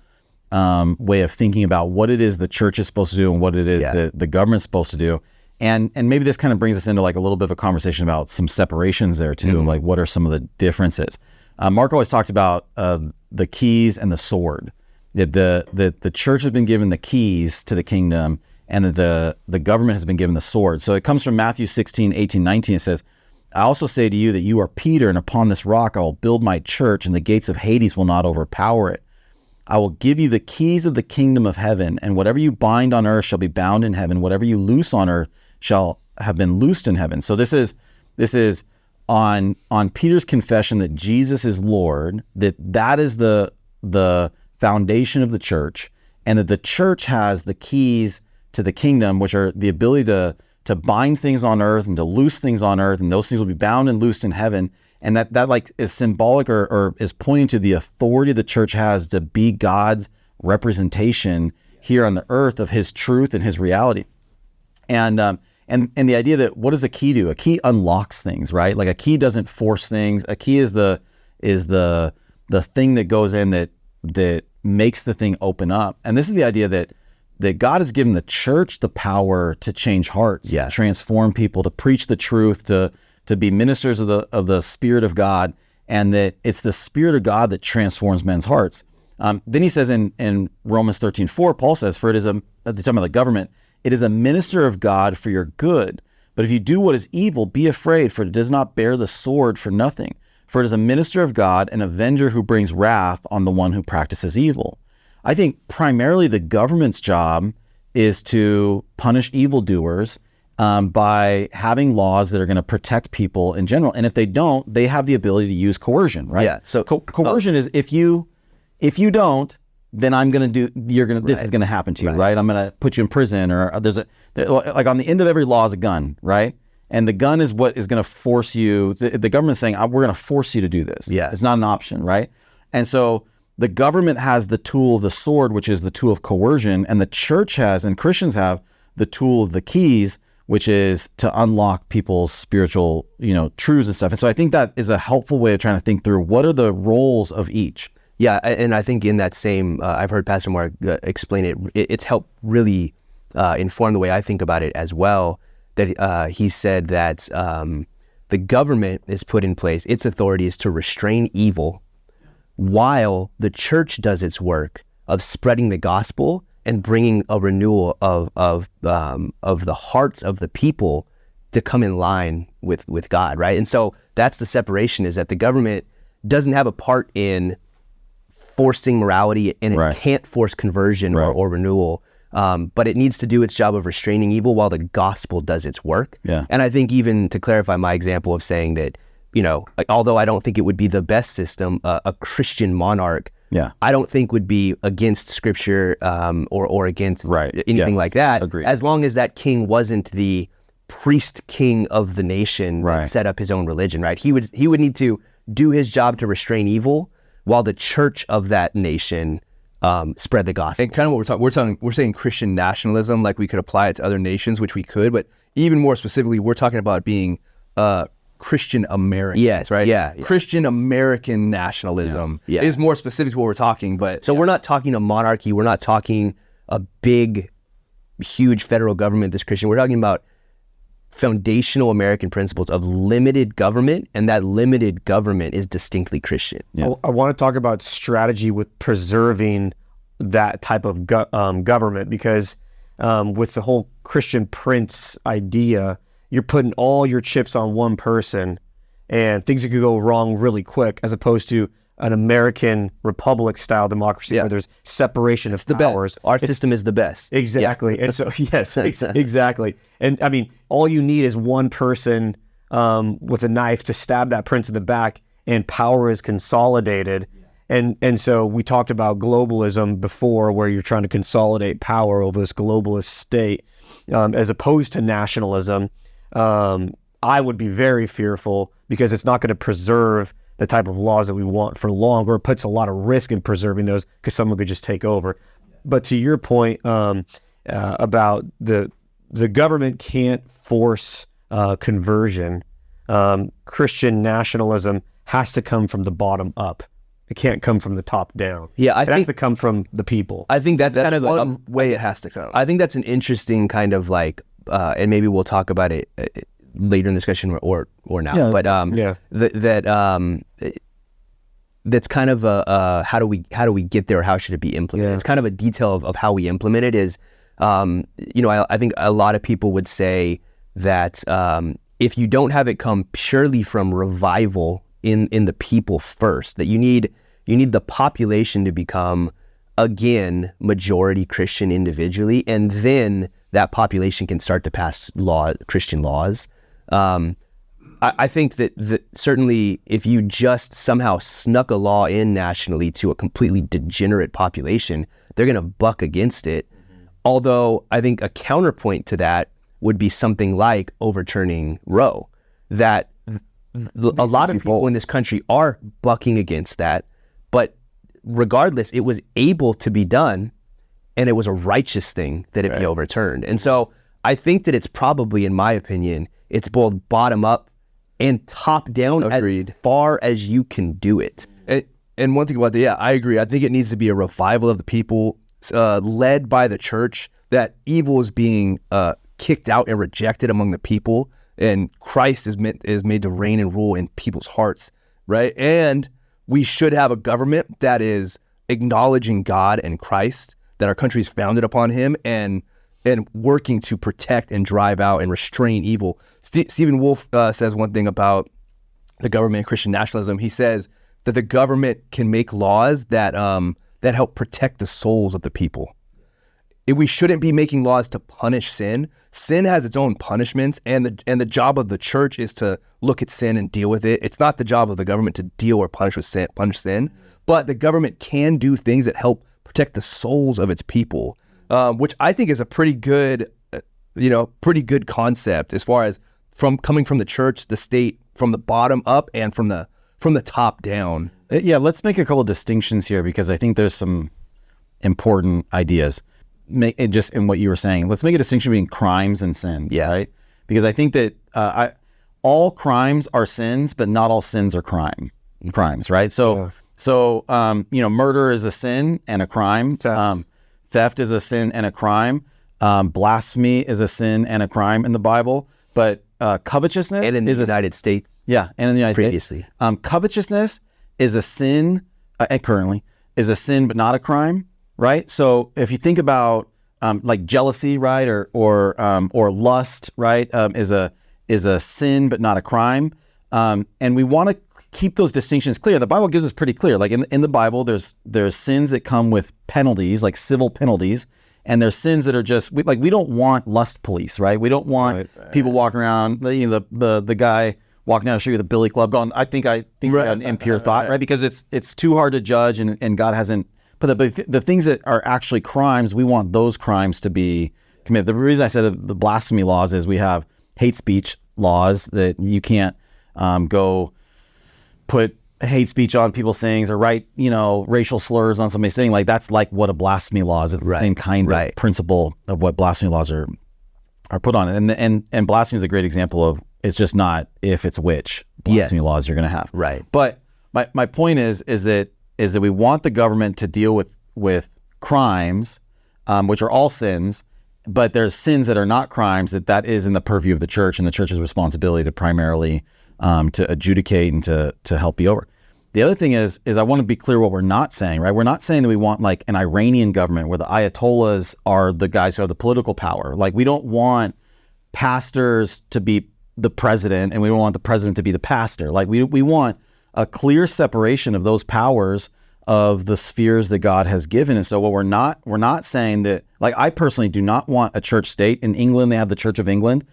way of thinking about what it is the church is supposed to do and what it is that the government's supposed to do. And maybe this kind of brings us into like a little bit of a conversation about some separations there too. Like what are some of the differences? Mark always talked about the keys and the sword. The church has been given the keys to the kingdom, and the government has been given the sword. So it comes from Matthew 16, 18, 19. It says, I also say to you that you are Peter, and upon this rock I will build my church, and the gates of Hades will not overpower it. I will give you the keys of the kingdom of heaven, and whatever you bind on earth shall be bound in heaven. Whatever you loose on earth shall have been loosed in heaven. So this is on Peter's confession that Jesus is Lord, that is the foundation of the church, and that the church has the keys to the kingdom, which are the ability to bind things on earth and to loose things on earth, and those things will be bound and loosed in heaven. And that like is symbolic or is pointing to the authority the church has to be God's representation here on the earth of his truth and his reality. And the idea that what does a key do? A key unlocks things, right? Like a key doesn't force things. A key is the thing that goes in that makes the thing open up. And this is the idea that God has given the church the power to change hearts, to transform people, to preach the truth, to be ministers of the Spirit of God, and that it's the Spirit of God that transforms men's hearts. Then he says in Romans 13:4, Paul says, for it is at the time of the government, it is a minister of God for your good. But if you do what is evil, be afraid, for it does not bear the sword for nothing. For it is a minister of God, an avenger who brings wrath on the one who practices evil. I think primarily the government's job is to punish evildoers by having laws that are going to protect people in general. And if they don't, they have the ability to use coercion, right? Yeah. So coercion is if you don't, then this is going to happen to you, right? I'm going to put you in prison, or like on the end of every law is a gun, right? And the gun is what is going to force you. The government's saying, we're going to force you to do this. Yeah. It's not an option, right? And so the government has the tool of the sword, which is the tool of coercion, and the church has, and Christians have, the tool of the keys, which is to unlock people's spiritual, truths and stuff. And so I think that is a helpful way of trying to think through what are the roles of each. Yeah, and I think in that same, I've heard Pastor Mark explain it. It's helped really inform the way I think about it as well. That he said that the government is put in place; its authority is to restrain evil, while the church does its work of spreading the gospel and bringing a renewal of the hearts of the people to come in line with God, right? And so that's the separation: is that the government doesn't have a part in forcing morality, and it can't force conversion or renewal, but it needs to do its job of restraining evil while the gospel does its work. Yeah. And I think, even to clarify my example of saying that, although I don't think it would be the best system, a Christian monarch, I don't think would be against scripture or against anything like that. Agreed. As long as that king wasn't the priest king of the nation that set up his own religion, right? He would need to do his job to restrain evil, while the church of that nation spread the gospel. And kind of what we're saying Christian nationalism, like we could apply it to other nations, which we could, but even more specifically, we're talking about being Christian Americans, Yes, right? yeah. Christian American nationalism Yeah. is more specific to what we're talking, but So we're not talking a monarchy. We're not talking a big, huge federal government that's Christian. We're talking about foundational American principles of limited government, and that limited government is distinctly Christian. Yeah. I want to talk about strategy with preserving that type of government, because with the whole Christian prince idea, you're putting all your chips on one person and things could go wrong really quick, as opposed to an American republic style democracy where there's separation of powers. Our system is the best. Exactly. And so, yes, exactly. And I mean, all you need is one person with a knife to stab that prince in the back, and power is consolidated. And so we talked about globalism before, where you're trying to consolidate power over this globalist state, as opposed to nationalism. I would be very fearful, because it's not going to preserve the type of laws that we want for long, or it puts a lot of risk in preserving those, because someone could just take over. But to your point about the government can't force conversion, Christian nationalism has to come from the bottom up. It can't come from the top down. Yeah, it has to come from the people. I think that's kind of one way it has to come. I think that's an interesting kind of like, and maybe we'll talk about it later in the discussion or now. But that's kind of a how do we get there? Or how should it be implemented? Yeah. It's kind of a detail of how we implement it. Is I think a lot of people would say that if you don't have it come purely from revival in the people first, that you need the population to become again majority Christian individually, and then that population can start to pass Christian laws. I think that certainly if you just somehow snuck a law in nationally to a completely degenerate population, they're going to buck against it. Mm-hmm. Although I think a counterpoint to that would be something like overturning Roe, that a lot of people in this country are bucking against that, but regardless, it was able to be done, and it was a righteous thing that it be overturned. And so I think that it's probably, in my opinion, it's both bottom up and top down. Agreed. As far as you can do it. And one thing about that, I agree. I think it needs to be a revival of the people, led by the church, that evil is being kicked out and rejected among the people, and Christ is made to reign and rule in people's hearts, right? And we should have a government that is acknowledging God and Christ, that our country is founded upon Him, and working to protect and drive out and restrain evil. Stephen Wolfe says one thing about the government and Christian nationalism. He says that the government can make laws that help protect the souls of the people. We shouldn't be making laws to punish sin. Sin has its own punishments, and the job of the church is to look at sin and deal with it. It's not the job of the government to deal or punish sin, but the government can do things that help protect the souls of its people, which I think is a pretty good concept, as far as coming from the church, the state, from the bottom up, and from the top down. Yeah, let's make a couple of distinctions here, because I think there's some important ideas. Just in what you were saying, let's make a distinction between crimes and sins, right? Because I think that all crimes are sins, but not all sins are crimes, right? So murder is a sin and a crime. Theft is a sin and a crime. Blasphemy is a sin and a crime in the Bible. But covetousness and in the United States. Yeah, and in the United previously. States. Covetousness is a sin, currently, is a sin but not a crime, right? So if you think about like jealousy, right, or lust, right, is a sin but not a crime, and we want to keep those distinctions clear. The Bible gives us pretty clear. Like in the Bible, there's sins that come with penalties, like civil penalties, and there's sins that are just we don't want lust police, right? We don't want people walking around, the guy walking down the street with a billy club going, I think I an impure thought, right? Because it's too hard to judge, and God hasn't. But the things that are actually crimes, we want those crimes to be committed. The reason I said the blasphemy laws is we have hate speech laws that you can't go put hate speech on people's things or write, racial slurs on somebody's thing. Like that's like what a blasphemy law is. It's the same kind of principle of what blasphemy laws are are put on it. And blasphemy is a great example of, it's just not if, it's which blasphemy laws you're going to have. Right. But my point is that we want the government to deal with crimes, which are all sins, but there's sins that are not crimes, that is in the purview of the church, and the church's responsibility to primarily to adjudicate and to help you over. The other thing is I want to be clear what we're not saying, right? We're not saying that we want like an Iranian government where the Ayatollahs are the guys who have the political power. Like, we don't want pastors to be the president, and we don't want the president to be the pastor. Like, we want a clear separation of those powers of the spheres that God has given. And so what we're not saying that, like, I personally do not want a church state. In England, they have the Church of England.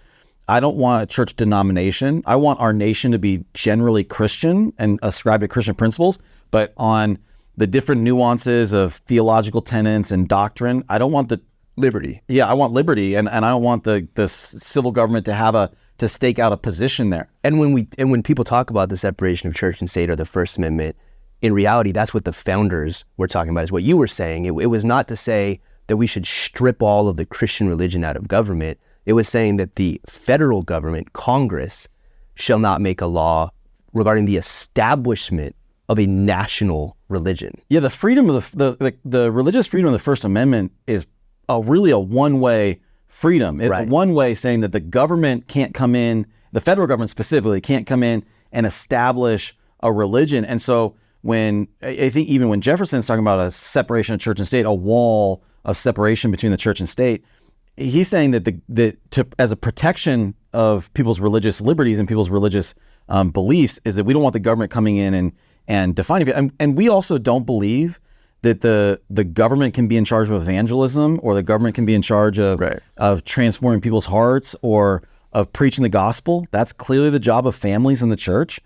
I don't want a church denomination. I want our nation to be generally Christian and ascribe to Christian principles, but on the different nuances of theological tenets and doctrine, I don't want the Liberty. Yeah, I want liberty, and I don't want the civil government to stake out a position there. And when people talk about the separation of church and state or the First Amendment, in reality, that's what the founders were talking about, is what you were saying. It was not to say that we should strip all of the Christian religion out of government. It was saying that the federal government, Congress, shall not make a law regarding the establishment of a national religion. Yeah, the freedom of the religious freedom of the First Amendment is really a one-way freedom. It's a one-way saying that the government can't come in, the federal government specifically can't come in and establish a religion. And so I think even when Jefferson's talking about a separation of church and state, a wall of separation between the church and state, he's saying that as a protection of people's religious liberties and people's religious beliefs, is that we don't want the government coming in and defining it. And we also don't believe that the government can be in charge of evangelism, or the government can be in charge of transforming people's hearts, or of preaching the gospel. That's clearly the job of families in the church.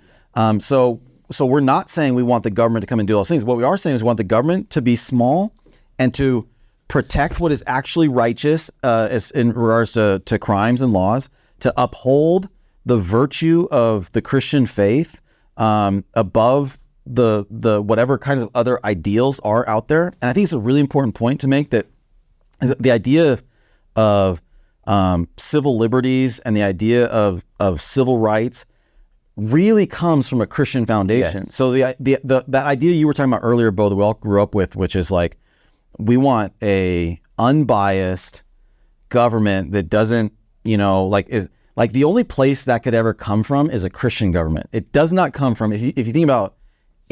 So we're not saying we want the government to come and do all those things. What we are saying is we want the government to be small and to protect what is actually righteous as in regards to crimes and laws, to uphold the virtue of the Christian faith above the whatever kinds of other ideals are out there. And I think it's a really important point to make, that the idea of civil liberties and the idea of civil rights really comes from a Christian foundation. Yes. So that idea you were talking about earlier, Bo, that we all grew up with, which is like, we want a unbiased government that doesn't, is like, the only place that could ever come from is a Christian government. It does not come from, if you think about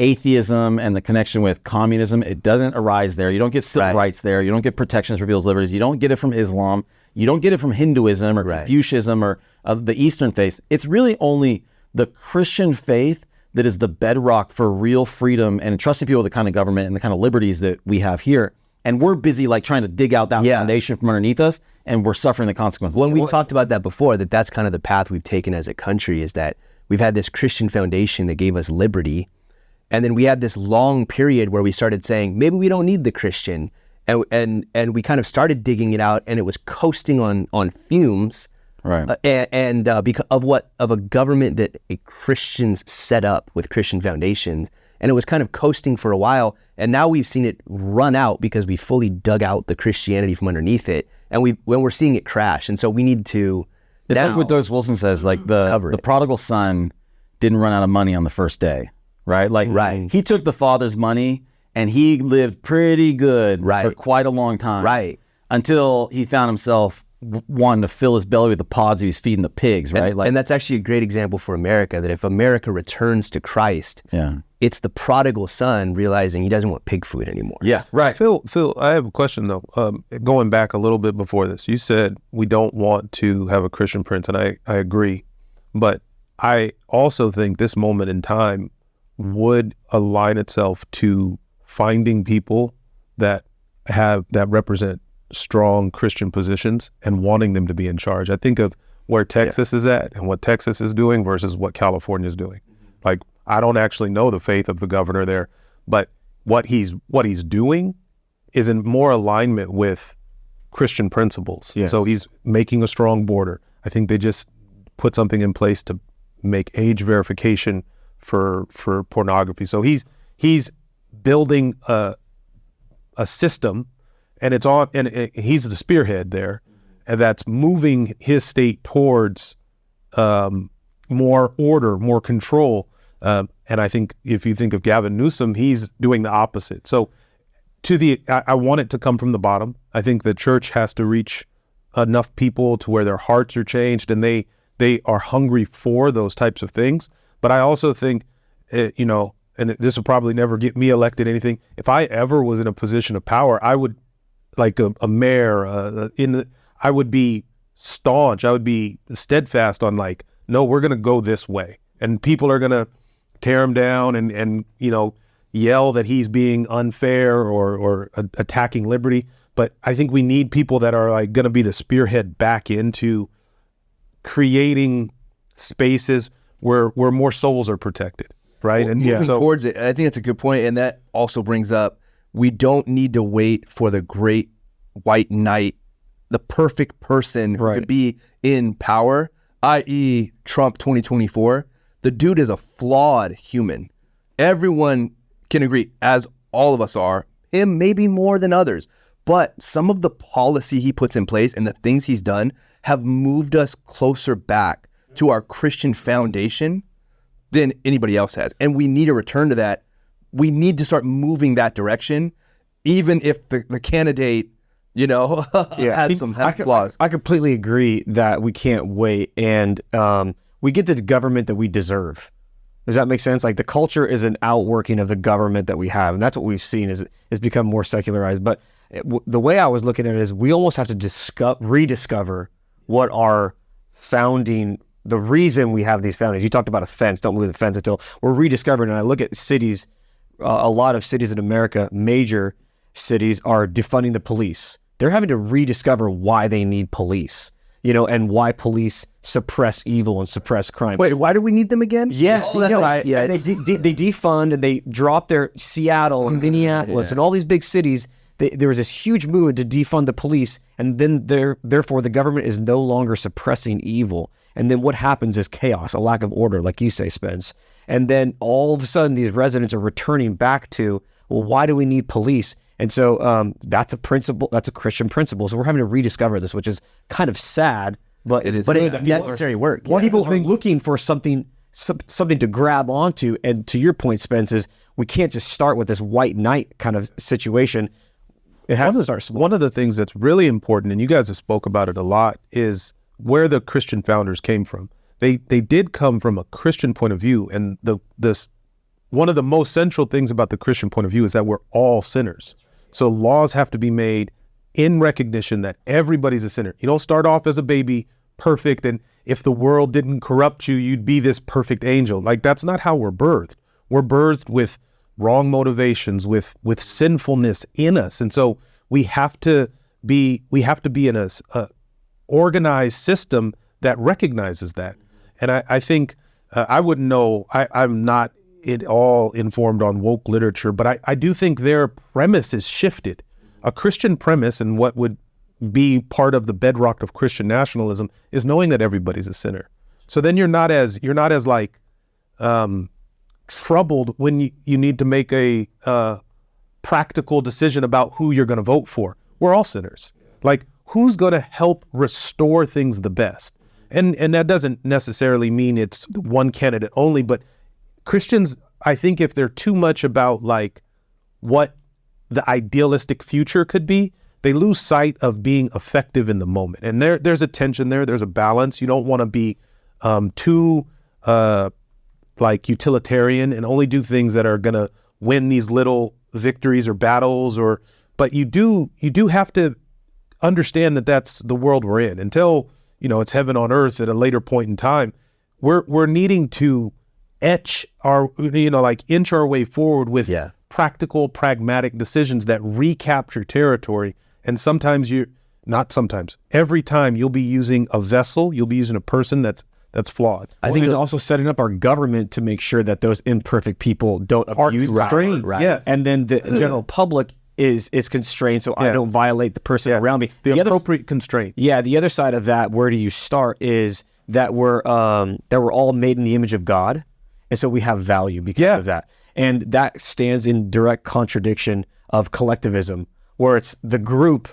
atheism and the connection with communism, it doesn't arise there. You don't get civil rights there. You don't get protections for people's liberties. You don't get it from Islam. You don't get it from Hinduism or Confucianism or the Eastern faith. It's really only the Christian faith that is the bedrock for real freedom and trusting people with the kind of government and the kind of liberties that we have here. And we're busy like trying to dig out that foundation from underneath us, and we're suffering the consequences. When we've talked about that before, that's kind of the path we've taken as a country, is that we've had this Christian foundation that gave us liberty, and then we had this long period where we started saying, maybe we don't need the Christian, and we kind of started digging it out, and it was coasting on fumes, and because of a government that Christians set up with Christian foundations. And it was kind of coasting for a while, and now we've seen it run out because we fully dug out the Christianity from underneath it, and when we're seeing it crash. And so we need to. It's like what Douglas Wilson says, like the prodigal son didn't run out of money on the first day, right? Like he took the father's money and he lived pretty good for quite a long time, until he found himself wanting to fill his belly with the pods he was feeding the pigs, right? And that's actually a great example for America, that if America returns to Christ, it's the prodigal son realizing he doesn't want pig food anymore. Yeah, right. Phil, I have a question though. Going back a little bit before this, you said we don't want to have a Christian prince, and I agree. But I also think this moment in time would align itself to finding people that represent strong Christian positions and wanting them to be in charge. I think of where Texas is at and what Texas is doing versus what California is doing. Like, I don't actually know the faith of the governor there, but what he's doing is in more alignment with Christian principles. Yes. So he's making a strong border. I think they just put something in place to make age verification for pornography. So he's building a system, and he's the spearhead there. that's moving his state towards more order, more control. And I think if you think of Gavin Newsom, he's doing the opposite. So I want it to come from the bottom. I think the church has to reach enough people to where their hearts are changed and they are hungry for those types of things. But I also think, and this will probably never get me elected anything. If I ever was in a position of power, I would, like a mayor, I would be staunch. I would be steadfast on like, no, we're going to go this way. And people are going to tear him down and yell that he's being unfair or attacking liberty. But I think we need people that are like going to be the spearhead back into creating spaces where more souls are protected, right? Well, moving towards it, I think that's a good point, and that also brings up we don't need to wait for the great white knight, the perfect person who could be in power, i.e. Trump 2024. The dude is a flawed human. Everyone can agree, as all of us are, him maybe more than others. But some of the policy he puts in place and the things he's done have moved us closer back to our Christian foundation than anybody else has. And we need to return to that. We need to start moving that direction, even if the candidate, has some flaws. I completely agree that we can't wait. And we get the government that we deserve. Does that make sense? Like the culture is an outworking of the government that we have. And that's what we've seen is become more secularized. But the way I was looking at it is we almost have to rediscover what our founding, the reason we have these foundings. You talked about a fence, don't move the fence until we're rediscovering. And I look at cities, a lot of cities in America, major cities are defunding the police. They're having to rediscover why they need police, and why police suppress evil and suppress crime. Wait, why do we need them again? Yes, that's right. Yeah, they defund and they drop their Seattle and Minneapolis and all these big cities. There was this huge movement to defund the police, and then therefore the government is no longer suppressing evil. And then what happens is chaos, a lack of order, like you say, Spence. And then all of a sudden these residents are returning back to, well, why do we need police? And so that's a principle, that's a Christian principle. So we're having to rediscover this, which is kind of sad, but it's necessary work. People are looking for something to grab onto. And to your point, Spence, is we can't just start with this white knight kind of situation. It has to start small. One of the things that's really important, and you guys have spoke about it a lot, is where the Christian founders came from. They did come from a Christian point of view, and one of the most central things about the Christian point of view is that we're all sinners. So laws have to be made in recognition that everybody's a sinner. You don't start off as a baby perfect, and if the world didn't corrupt you, you'd be this perfect angel. Like, that's not how we're birthed. We're birthed with wrong motivations, with sinfulness in us. And so we have to be in a organized system that recognizes that. And I think I wouldn't know, I'm not at all informed on woke literature, but I do think their premise is shifted. A Christian premise, and what would be part of the bedrock of Christian nationalism, is knowing that everybody's a sinner. So then you're not as like troubled when you need to make a practical decision about who you're going to vote for. We're all sinners. Like, who's going to help restore things the best? And that doesn't necessarily mean it's one candidate only, but Christians, I think if they're too much about like what the idealistic future could be, they lose sight of being effective in the moment. And there's a tension there. There's a balance. You don't want to be too like utilitarian and only do things that are going to win these little victories or battles, but you do have to understand that that's the world we're in. Until, it's heaven on earth at a later point in time, we're needing to inch our way forward with practical, pragmatic decisions that recapture territory. And every time you'll be using a vessel, you'll be using a person that's flawed. I think it's also setting up our government to make sure that those imperfect people don't abuse constrained. Right. Yes. And then the general public is constrained, so I don't violate the person around me. The appropriate constraint. Yeah, the other side of that, where do you start, is that we're all made in the image of God, and so we have value because of that. And that stands in direct contradiction of collectivism, where it's the group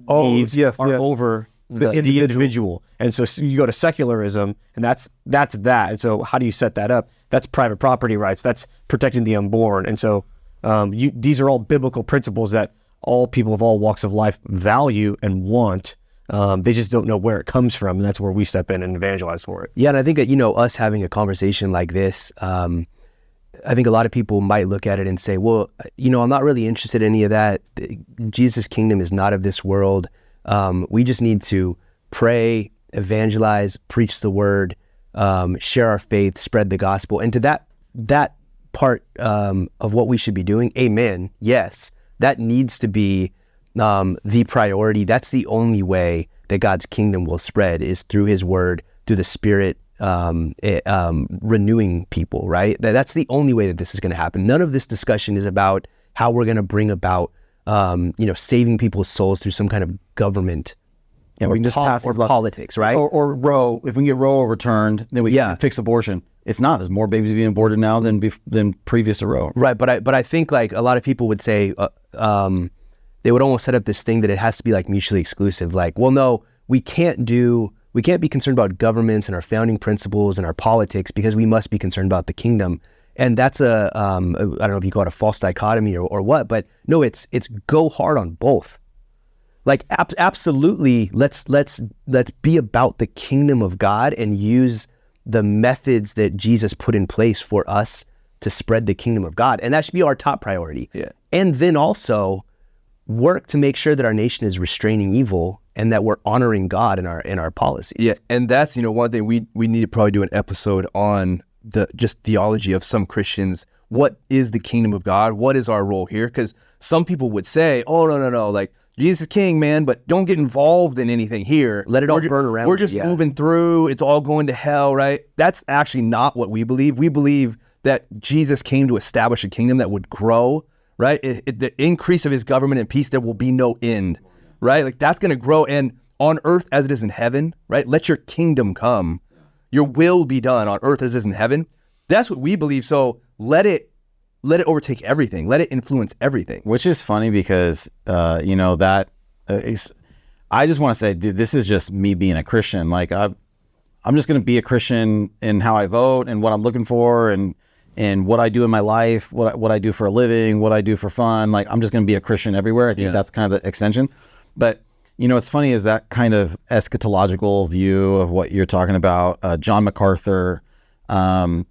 needs yes, are yeah. over the individual. And so you go to secularism, and that's that. And so how do you set that up? That's private property rights. That's protecting the unborn. And so these are all biblical principles that all people of all walks of life value and want. They just don't know where it comes from, and that's where we step in and evangelize for it. Yeah, and I think that, us having a conversation like this, I think a lot of people might look at it and say, well, I'm not really interested in any of that. Jesus' kingdom is not of this world. We just need to pray, evangelize, preach the word, share our faith, spread the gospel. And to that part of what we should be doing, amen, yes, that needs to be the priority. That's the only way that God's kingdom will spread, is through his word, through the Spirit renewing people, right? That's the only way that this is going to happen. None of this discussion is about how we're going to bring about saving people's souls through some kind of government. Yeah, we can just pass or politics, right? Or Roe. If we can get Roe overturned, then we can fix abortion. It's not. There's more babies being aborted now than previous to Roe. Right, but I think like a lot of people would say they would almost set up this thing that it has to be like mutually exclusive. Like, well, no, we can't be concerned about governments and our founding principles and our politics because we must be concerned about the kingdom. And that's I don't know if you call it a false dichotomy or what, but no, it's go hard on both. Like absolutely, let's be about the kingdom of God and use the methods that Jesus put in place for us to spread the kingdom of God. And that should be our top priority. Yeah. And then also work to make sure that our nation is restraining evil and that we're honoring God in our policies. Yeah, and that's one thing we need to probably do an episode on, the just theology of some Christians. What is the kingdom of God? What is our role here? Because some people would say, oh, no, like Jesus is king, man, but don't get involved in anything here. Let it all burn around. We're just moving through. It's all going to hell, right? That's actually not what we believe. We believe that Jesus came to establish a kingdom that would grow, right? The increase of his government and peace, there will be no end, right? Like that's going to grow, and on earth as it is in heaven, right? Let your kingdom come. Your will be done on earth as it is in heaven. That's what we believe. So let it overtake everything. Let it influence everything. Which is funny because, I just want to say, dude, this is just me being a Christian. Like I'm just going to be a Christian in how I vote and what I'm looking for and what I do in my life, what I do for a living, what I do for fun. Like I'm just going to be a Christian everywhere. I think that's kind of the extension. But what's funny is that kind of eschatological view of what you're talking about. John MacArthur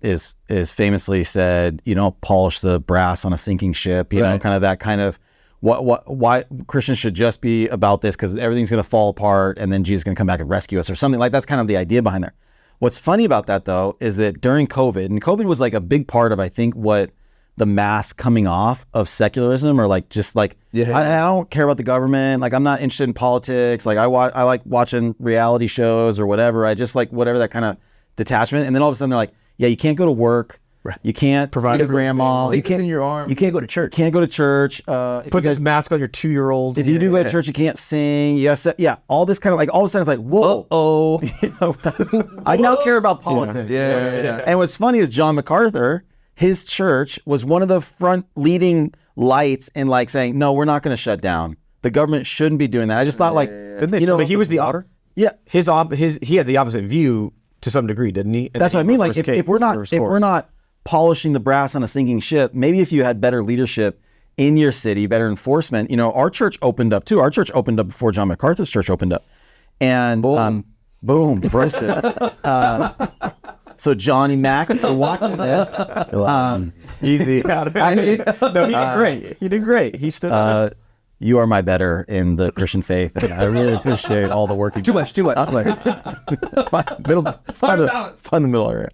is famously said, polish the brass on a sinking ship. You know, kind of that kind of why Christians should just be about this because everything's going to fall apart and then Jesus is going to come back and rescue us or something like that's kind of the idea behind there. What's funny about that though is that during COVID, and COVID was like a big part of I think what the mass coming off of secularism, or like just like I don't care about the government, like I'm not interested in politics, like I like watching reality shows or whatever, I just like whatever, that kind of detachment. And then all of a sudden they're like, yeah, you can't go to work, you can't provide for grandma, you can't in your arm, you can't go to church, Put this mask on your 2-year-old. If you do go to church, you can't sing. All this kind of like all of a sudden it's like, whoa, I now care about politics. Yeah. And what's funny is John MacArthur, his church was one of the front leading lights in like saying, no, we're not going to shut down. The government shouldn't be doing that. I just thought but he was the author. Yeah, he had the opposite view to some degree, didn't he? That's what I mean. Like if we're not polishing the brass on a sinking ship, maybe if you had better leadership in your city, better enforcement. Our church opened up too. Our church opened up before John MacArthur's church opened up, and boom, brace it. So Johnny Mac, if you're watching this, easy. No, he did great. He stood up. You are my better in the Christian faith, and I really appreciate all the work you do. Too much. Find the middle area.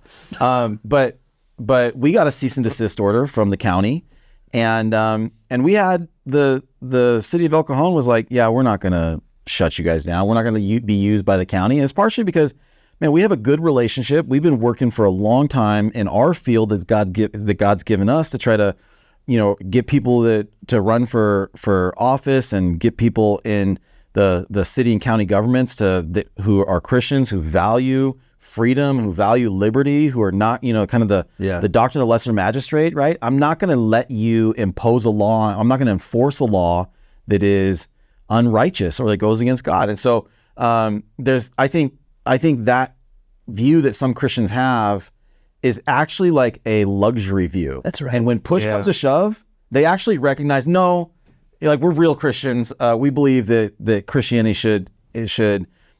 But we got a cease and desist order from the county, and we had the city of El Cajon was like, yeah, we're not going to shut you guys down. We're not going to be used by the county. And it's partially because, man, we have a good relationship. We've been working for a long time in our field that God's given us to try to, get people to run for office and get people in the city and county governments who are Christians, who value freedom, who value liberty, who are not, kind of the doctrine of lesser magistrate, right? I'm not going to let you impose a law. I'm not going to enforce a law that is unrighteous or that goes against God. And so I think that view that some Christians have is actually like a luxury view. That's right. And when push comes to shove, they actually recognize, no, like we're real Christians. We believe that Christianity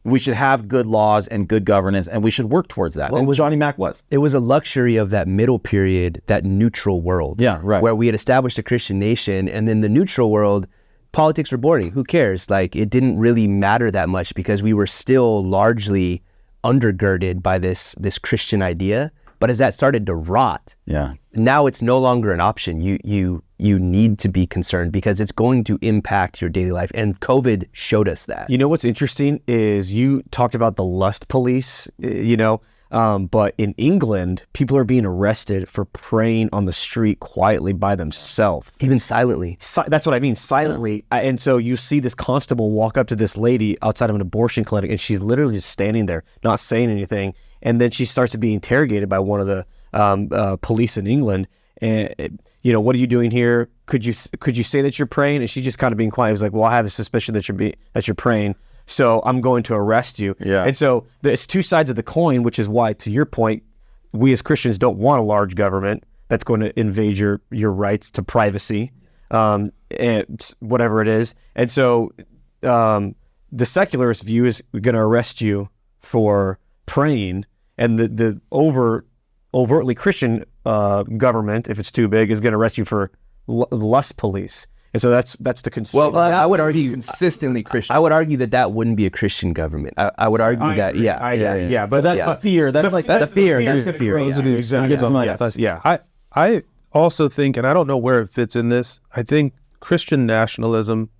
we should have good laws and good governance, and we should work towards that. And Johnny Mac was. It was a luxury of that middle period, that neutral world. Yeah, right. Where we had established a Christian nation, and then the neutral world, politics were boring. Who cares? Like, it didn't really matter that much because we were still largely undergirded by this Christian idea. But as that started to rot, now it's no longer an option. You need to be concerned because it's going to impact your daily life. And COVID showed us that. You know what's interesting is you talked about the lust police, but in England, people are being arrested for praying on the street quietly by themselves. Even silently. That's what I mean, silently. And so you see this constable walk up to this lady outside of an abortion clinic, and she's literally just standing there, not saying anything. And then she starts to be interrogated by one of the police in England. And what are you doing here? Could you say that you're praying? And she's just kind of being quiet. It was like, well, I have the suspicion that you're praying, so I'm going to arrest you. Yeah. And so it's two sides of the coin, which is why, to your point, we as Christians don't want a large government that's going to invade your rights to privacy, and whatever it is. And so the secularist view is going to arrest you for praying, and the overtly Christian government, if it's too big, is going to arrest you for lust police. And so that's the concern. Well, I would argue consistently Christian. I would argue that wouldn't be a Christian government. I would argue that, yeah, but that's the fear. That's the fear. That's the fear. Yeah. I also think, and I don't know where it fits in this, I think Christian nationalism,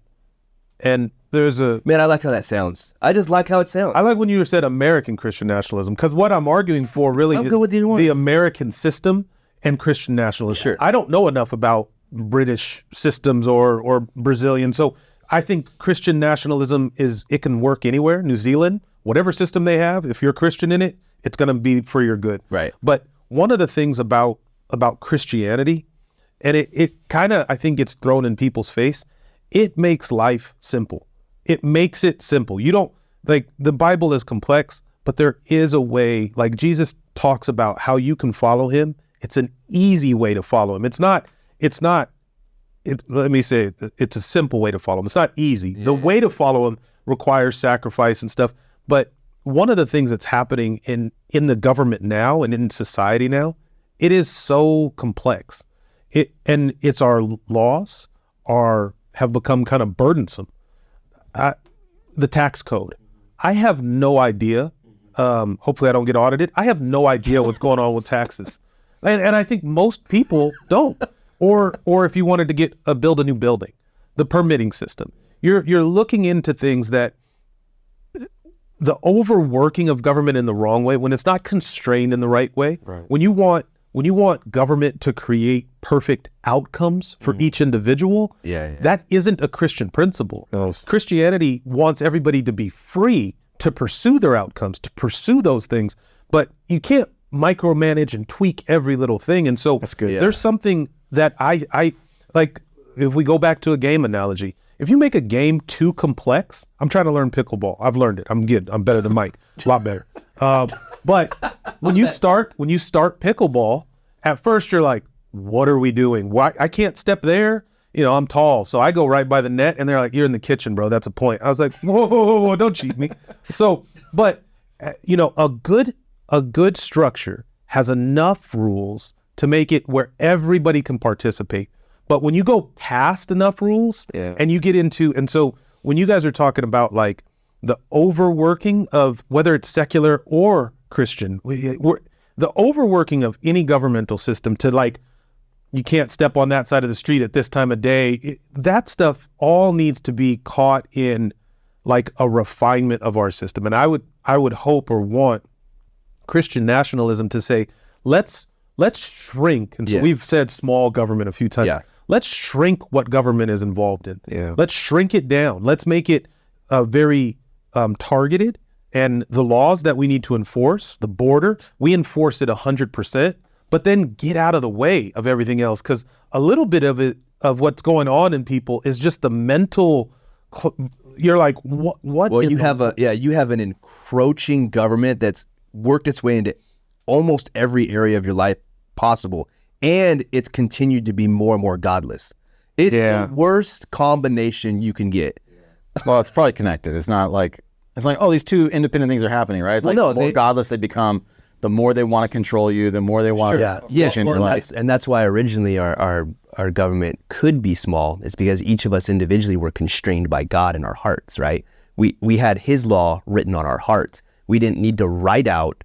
and there's a... Man, I like how that sounds. I just like how it sounds. I like when you said American Christian nationalism, because what I'm arguing for really is the American system and Christian nationalism. Sure. I don't know enough about British systems or Brazilian. So I think Christian nationalism it can work anywhere. New Zealand, whatever system they have, if you're Christian in it, it's going to be for your good. Right. But one of the things about Christianity, and it kind of, I think, gets thrown in people's face, it makes life simple. It makes it simple. You don't, like, the Bible is complex, but there is a way, like Jesus talks about how you can follow him. It's an easy way to follow him. It's a simple way to follow him. It's not easy. Yeah. The way to follow him requires sacrifice and stuff. But one of the things that's happening in the government now and in society now, it is so complex. It's our laws have become kind of burdensome. The tax code. I have no idea. Hopefully I don't get audited. I have no idea what's going on with taxes. And I think most people don't. Or if you wanted to build a new building, the permitting system. You're looking into things that the overworking of government in the wrong way, when it's not constrained in the right way, right. When you want government to create perfect outcomes for each individual, that isn't a Christian principle. No. Christianity wants everybody to be free to pursue their outcomes, to pursue those things, but you can't micromanage and tweak every little thing. And so that's good. There's something that I like, if we go back to a game analogy, if you make a game too complex, I'm trying to learn pickleball. I've learned it. I'm good. I'm better than Mike. A lot better. But when you start pickleball, at first you're like, what are we doing? Why I can't step there? I'm tall, so I go right by the net, and they're like, you're in the kitchen, bro. That's a point. I was like, whoa, don't cheat me. So, but a good structure has enough rules to make it where everybody can participate. But when you go past enough rules and you get into, and so when you guys are talking about like the overworking of whether it's secular or Christian, the overworking of any governmental system to like, you can't step on that side of the street at this time of day, that stuff all needs to be caught in like a refinement of our system. And I would hope or want Christian nationalism to say, let's shrink. And so we've said small government a few times. Yeah. Let's shrink what government is involved in. Yeah. Let's shrink it down. Let's make it very targeted. And the laws that we need to enforce, the border, we enforce it 100%, but then get out of the way of everything else. Because a little bit of what's going on in people is just the mental you're like, what? Well, you have an encroaching government that's worked its way into almost every area of your life possible, and it's continued to be more and more godless. It's the worst combination you can get. Well, it's probably connected. It's not like, oh, these two independent things are happening, right? It's the more godless they become, the more they want to control you, the more they want to change your life. And that's why originally our government could be small. It's because each of us individually were constrained by God in our hearts, right? We had his law written on our hearts. We didn't need to write out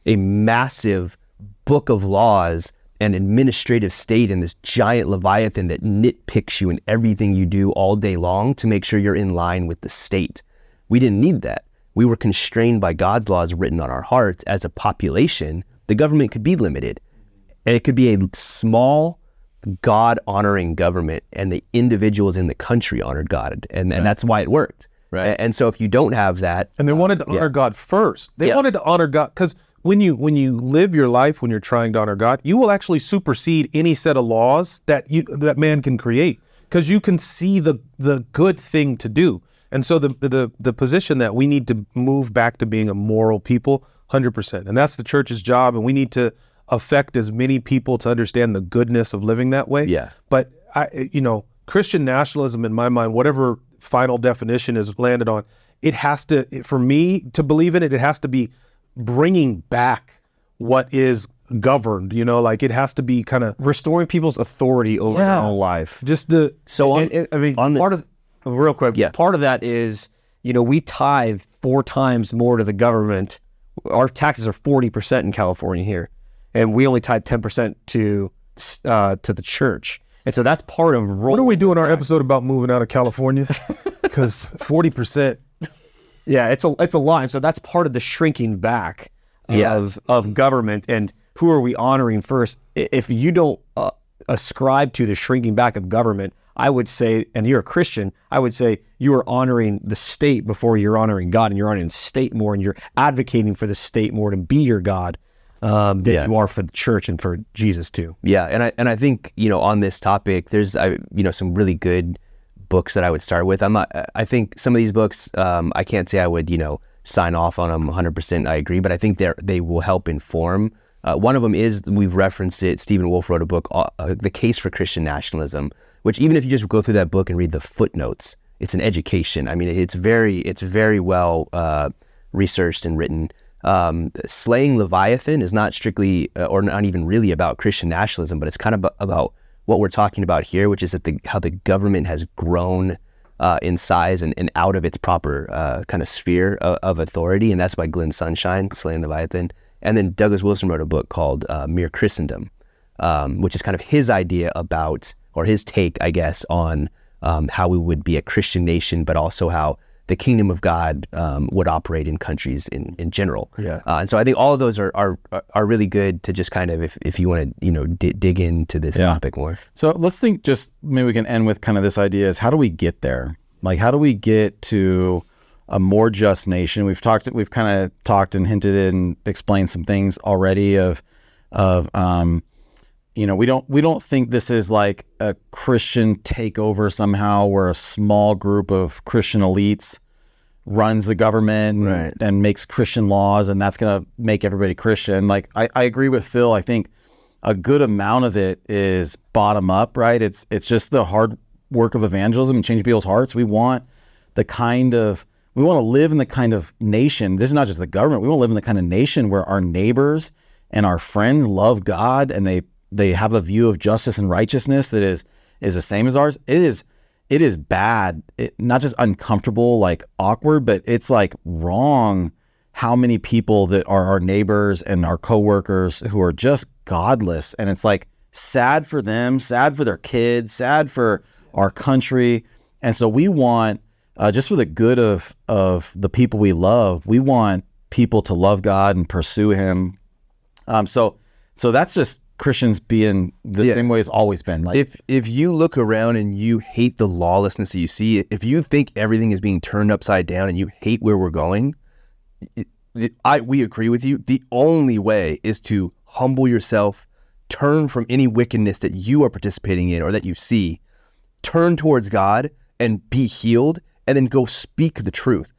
a massive book of laws and administrative state in this giant leviathan that nitpicks you in everything you do all day long to make sure you're in line with the state. We didn't need that. We were constrained by God's laws written on our hearts. As a population, the government could be limited. And it could be a small, God-honoring government, and the individuals in the country honored God. And that's why it worked. Right. And so if you don't have that... And they wanted to honor God first. They wanted to honor God, because when you live your life, when you're trying to honor God, you will actually supersede any set of laws that man can create, because you can see the good thing to do. And so the position that we need to move back to being a moral people, 100%. And that's the church's job, and we need to affect as many people to understand the goodness of living that way. Yeah. But Christian nationalism, in my mind, whatever final definition is landed on, it has to, for me to believe in it, it has to be bringing back what is governed, it has to be kind of restoring people's authority over their own life. Just real quick, part of that is, we tithe 4 times more to the government. Our taxes are 40% in California here, and we only tithe 10% to the church. And so that's part of what are we doing our episode about moving out of California? Because 40%. Yeah, it's a lot. And so that's part of the shrinking back of government. And who are we honoring first? If you don't ascribe to the shrinking back of government, I would say, and you're a Christian, I would say you are honoring the state before you're honoring God, and you're honoring the state more, and you're advocating for the state more to be your God than you are for the church and for Jesus too. Yeah, and I think, on this topic, there's some really good books that I would start with. I think some of these books, I can't say I would, sign off on them 100%. I agree, but I think they will help inform. One of them is, we've referenced it, Stephen Wolfe wrote a book, The Case for Christian Nationalism, which even if you just go through that book and read the footnotes, it's an education. I mean, it's very well researched and written. Slaying Leviathan is not strictly, or not even really about Christian nationalism, but it's kind of about what we're talking about here, which is that how the government has grown in size and out of its proper kind of sphere of authority. And that's by Glenn Sunshine, Slaying Leviathan. And then Douglas Wilson wrote a book called Mere Christendom, which is kind of his idea about, or his take, I guess, on how we would be a Christian nation, but also how the kingdom of God would operate in countries in general. Yeah. And so I think all of those are really good to just kind of, if you want to, dig into this topic more. So let's think, just maybe we can end with kind of this idea is, how do we get there? Like, how do we get to a more just nation? We've kind of talked and hinted and explained some things already we don't think this is like a Christian takeover somehow, where a small group of Christian elites runs the government and makes Christian laws, and that's going to make everybody Christian. Like, I agree with Phil. I think a good amount of it is bottom up, right? It's just the hard work of evangelism and changing people's hearts. We want to live in the kind of nation. This is not just the government. We want to live in the kind of nation where our neighbors and our friends love God, and they have a view of justice and righteousness that is the same as ours. It is bad, not just uncomfortable, like awkward, but it's like wrong how many people that are our neighbors and our coworkers who are just godless. And it's like sad for them, sad for their kids, sad for our country. And so we want, just for the good of the people we love, we want people to love God and pursue him. So that's just Christians being the same way it's always been. Like, if you look around and you hate the lawlessness that you see, if you think everything is being turned upside down and you hate where we're going, we agree with you. The only way is to humble yourself, turn from any wickedness that you are participating in or that you see, turn towards God and be healed, and then go speak the truth.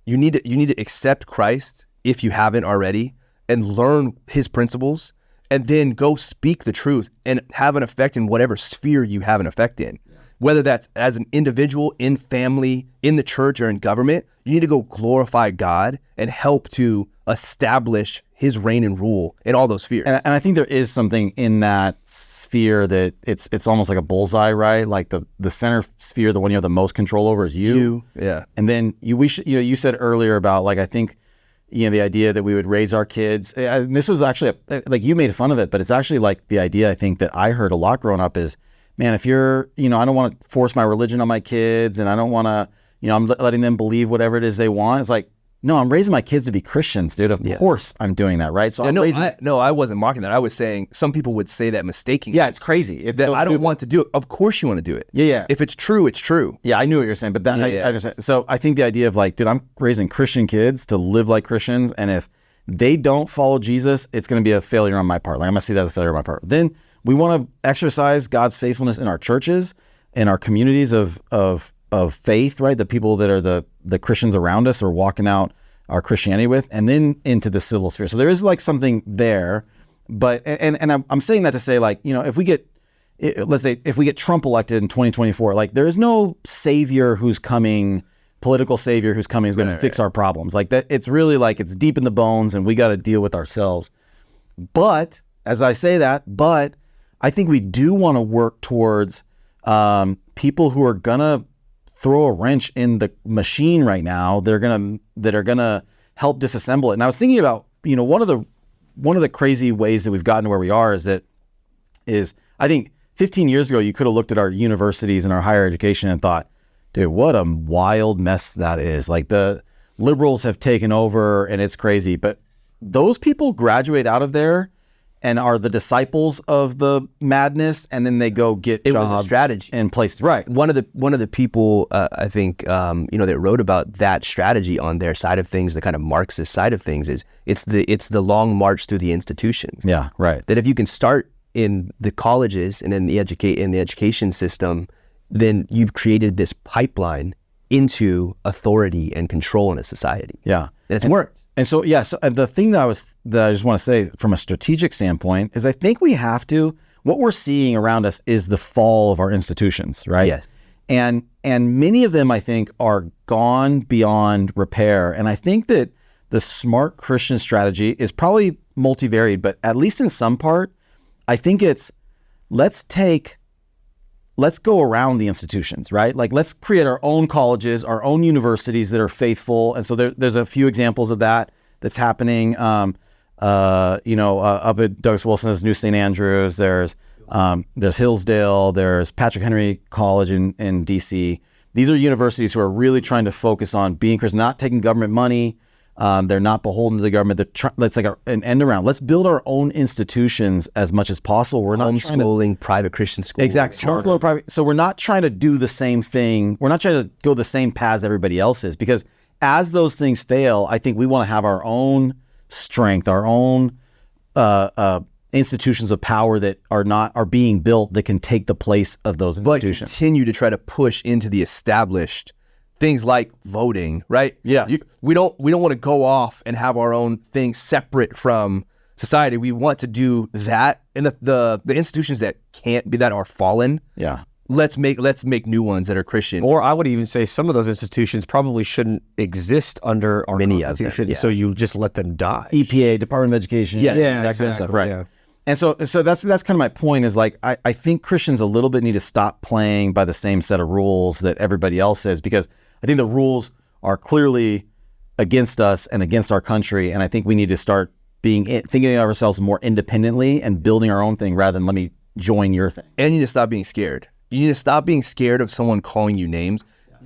You need to accept Christ if you haven't already, and learn his principles, and then go speak the truth and have an effect in whatever sphere you have an effect in. Whether that's as an individual, in family, in the church, or in government, you need to go glorify God and help to establish his reign and rule in all those spheres. And I think there is something in that sphere that it's almost like a bullseye, right? Like the center sphere, the one you have the most control over is you. Yeah. And then you said earlier about, like, I think, the idea that we would raise our kids. And this was actually like, you made fun of it, but it's actually like the idea I think that I heard a lot growing up is, man, if you're, I don't want to force my religion on my kids, and I don't want to, I'm letting them believe whatever it is they want. It's like, no, I'm raising my kids to be Christians, dude. Of course I'm doing that, right? So I wasn't mocking that. I was saying some people would say that mistakenly. Yeah, it's crazy. It's so I don't want to do it. Of course you want to do it. Yeah. If it's true, it's true. Yeah, I knew what you're saying, but then so I think the idea of, like, dude, I'm raising Christian kids to live like Christians, and if they don't follow Jesus, it's going to be a failure on my part. Like, I'm going to see that as a failure on my part. Then we want to exercise God's faithfulness in our churches, in our communities of faith, right? The people that are the Christians around us are walking out our Christianity with, and then into the civil sphere. So there is, like, something there, but and I'm saying that to say, like, if we get, let's say, if we get Trump elected in 2024, like, there is no savior who's coming, political savior who's coming, who's going to fix our problems. Like, that, it's really like, it's deep in the bones, and we got to deal with ourselves. But as I say that, I think we do want to work towards people who are gonna throw a wrench in the machine right now. That are gonna help disassemble it. And I was thinking about, one of the crazy ways that we've gotten to where we are is I think 15 years ago you could have looked at our universities and our higher education and thought, dude, what a wild mess that is. Like, the liberals have taken over and it's crazy. But those people graduate out of there and are the disciples of the madness, and then they go get It jobs was a strategy and places. Right. One of the people I think that wrote about that strategy on their side of things, the kind of Marxist side of things, is it's the long march through the institutions. Yeah. Right. That if you can start in the colleges and in the education system, then you've created this pipeline into authority and control in a society. Yeah. And it's worked. And so, and the thing that I just want to say from a strategic standpoint is I think we have to, what we're seeing around us is the fall of our institutions, right? Yes. And many of them, I think, are gone beyond repair. And I think that the smart Christian strategy is probably multivariate, but at least in some part, I think it's, let's go around the institutions, right? Like, let's create our own colleges, our own universities that are faithful. And so there's a few examples of that's happening. Up at Douglas Wilson's New St. Andrews, there's Hillsdale, there's Patrick Henry College in DC. These are universities who are really trying to focus on being Christian, not taking government money. They're not beholden to the government. Let's like an end around. Let's build our own institutions as much as possible. We're not homeschooling, private Christian schools. Exactly. Homeschooling, private. So we're not trying to do the same thing. We're not trying to go the same paths everybody else is, because as those things fail, I think we want to have our own strength, our own institutions of power that are being built that can take the place of those institutions. But continue to try to push into the established things like voting, right? Yes. We don't want to go off and have our own thing separate from society. We want to do that, and the institutions that can't be, that are fallen. Yeah. Let's make new ones that are Christian. Or I would even say some of those institutions probably shouldn't exist under our Constitution, so you just let them die. EPA, Department of Education. Yes. Yeah, that kind of stuff. Right. Yeah. And so that's kind of my point is, like, I think Christians a little bit need to stop playing by the same set of rules that everybody else is, because I think the rules are clearly against us and against our country. And I think we need to start thinking of ourselves more independently and building our own thing rather than let me join your thing. And you need to stop being scared. You need to stop being scared of someone calling you names.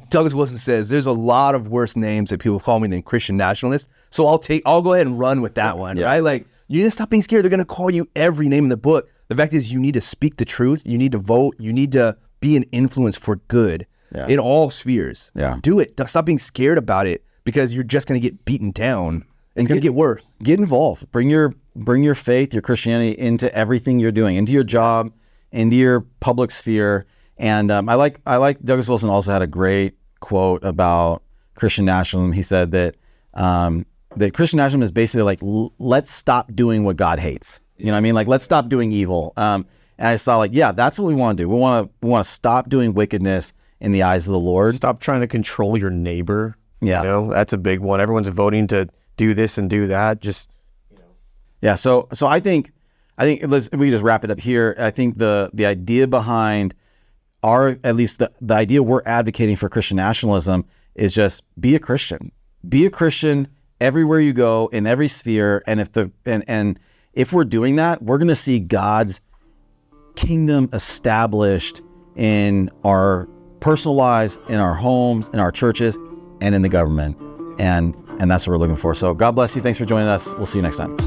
Douglas Wilson says there's a lot of worse names that people call me than Christian nationalist. So I'll go ahead and run with that one, right? Like, you need to stop being scared. They're going to call you every name in the book. The fact is, you need to speak the truth. You need to vote. You need to be an influence for good in all spheres. Yeah. Do it. Stop being scared about it, because you're just going to get beaten down. It's going to get worse. Get involved. Bring your faith, your Christianity into everything you're doing, into your job, into your public sphere. And I like Douglas Wilson also had a great quote about Christian nationalism. He said that that Christian nationalism is basically like, let's stop doing what God hates. You know what I mean? Like, let's stop doing evil. And I just thought, like, yeah, that's what we want to do. We want to stop doing wickedness in the eyes of the Lord. Stop trying to control your neighbor. Yeah. You know, that's a big one. Everyone's voting to do this and do that. Just, Yeah. So I think we can just wrap it up here. I think the idea behind at least the idea we're advocating for Christian nationalism is just be a Christian. Be a Christian everywhere you go, in every sphere. And if we're doing that, we're going to see God's kingdom established in our personal lives, in our homes, in our churches, and in the government. And that's what we're looking for. So God bless you. Thanks for joining us. We'll see you next time.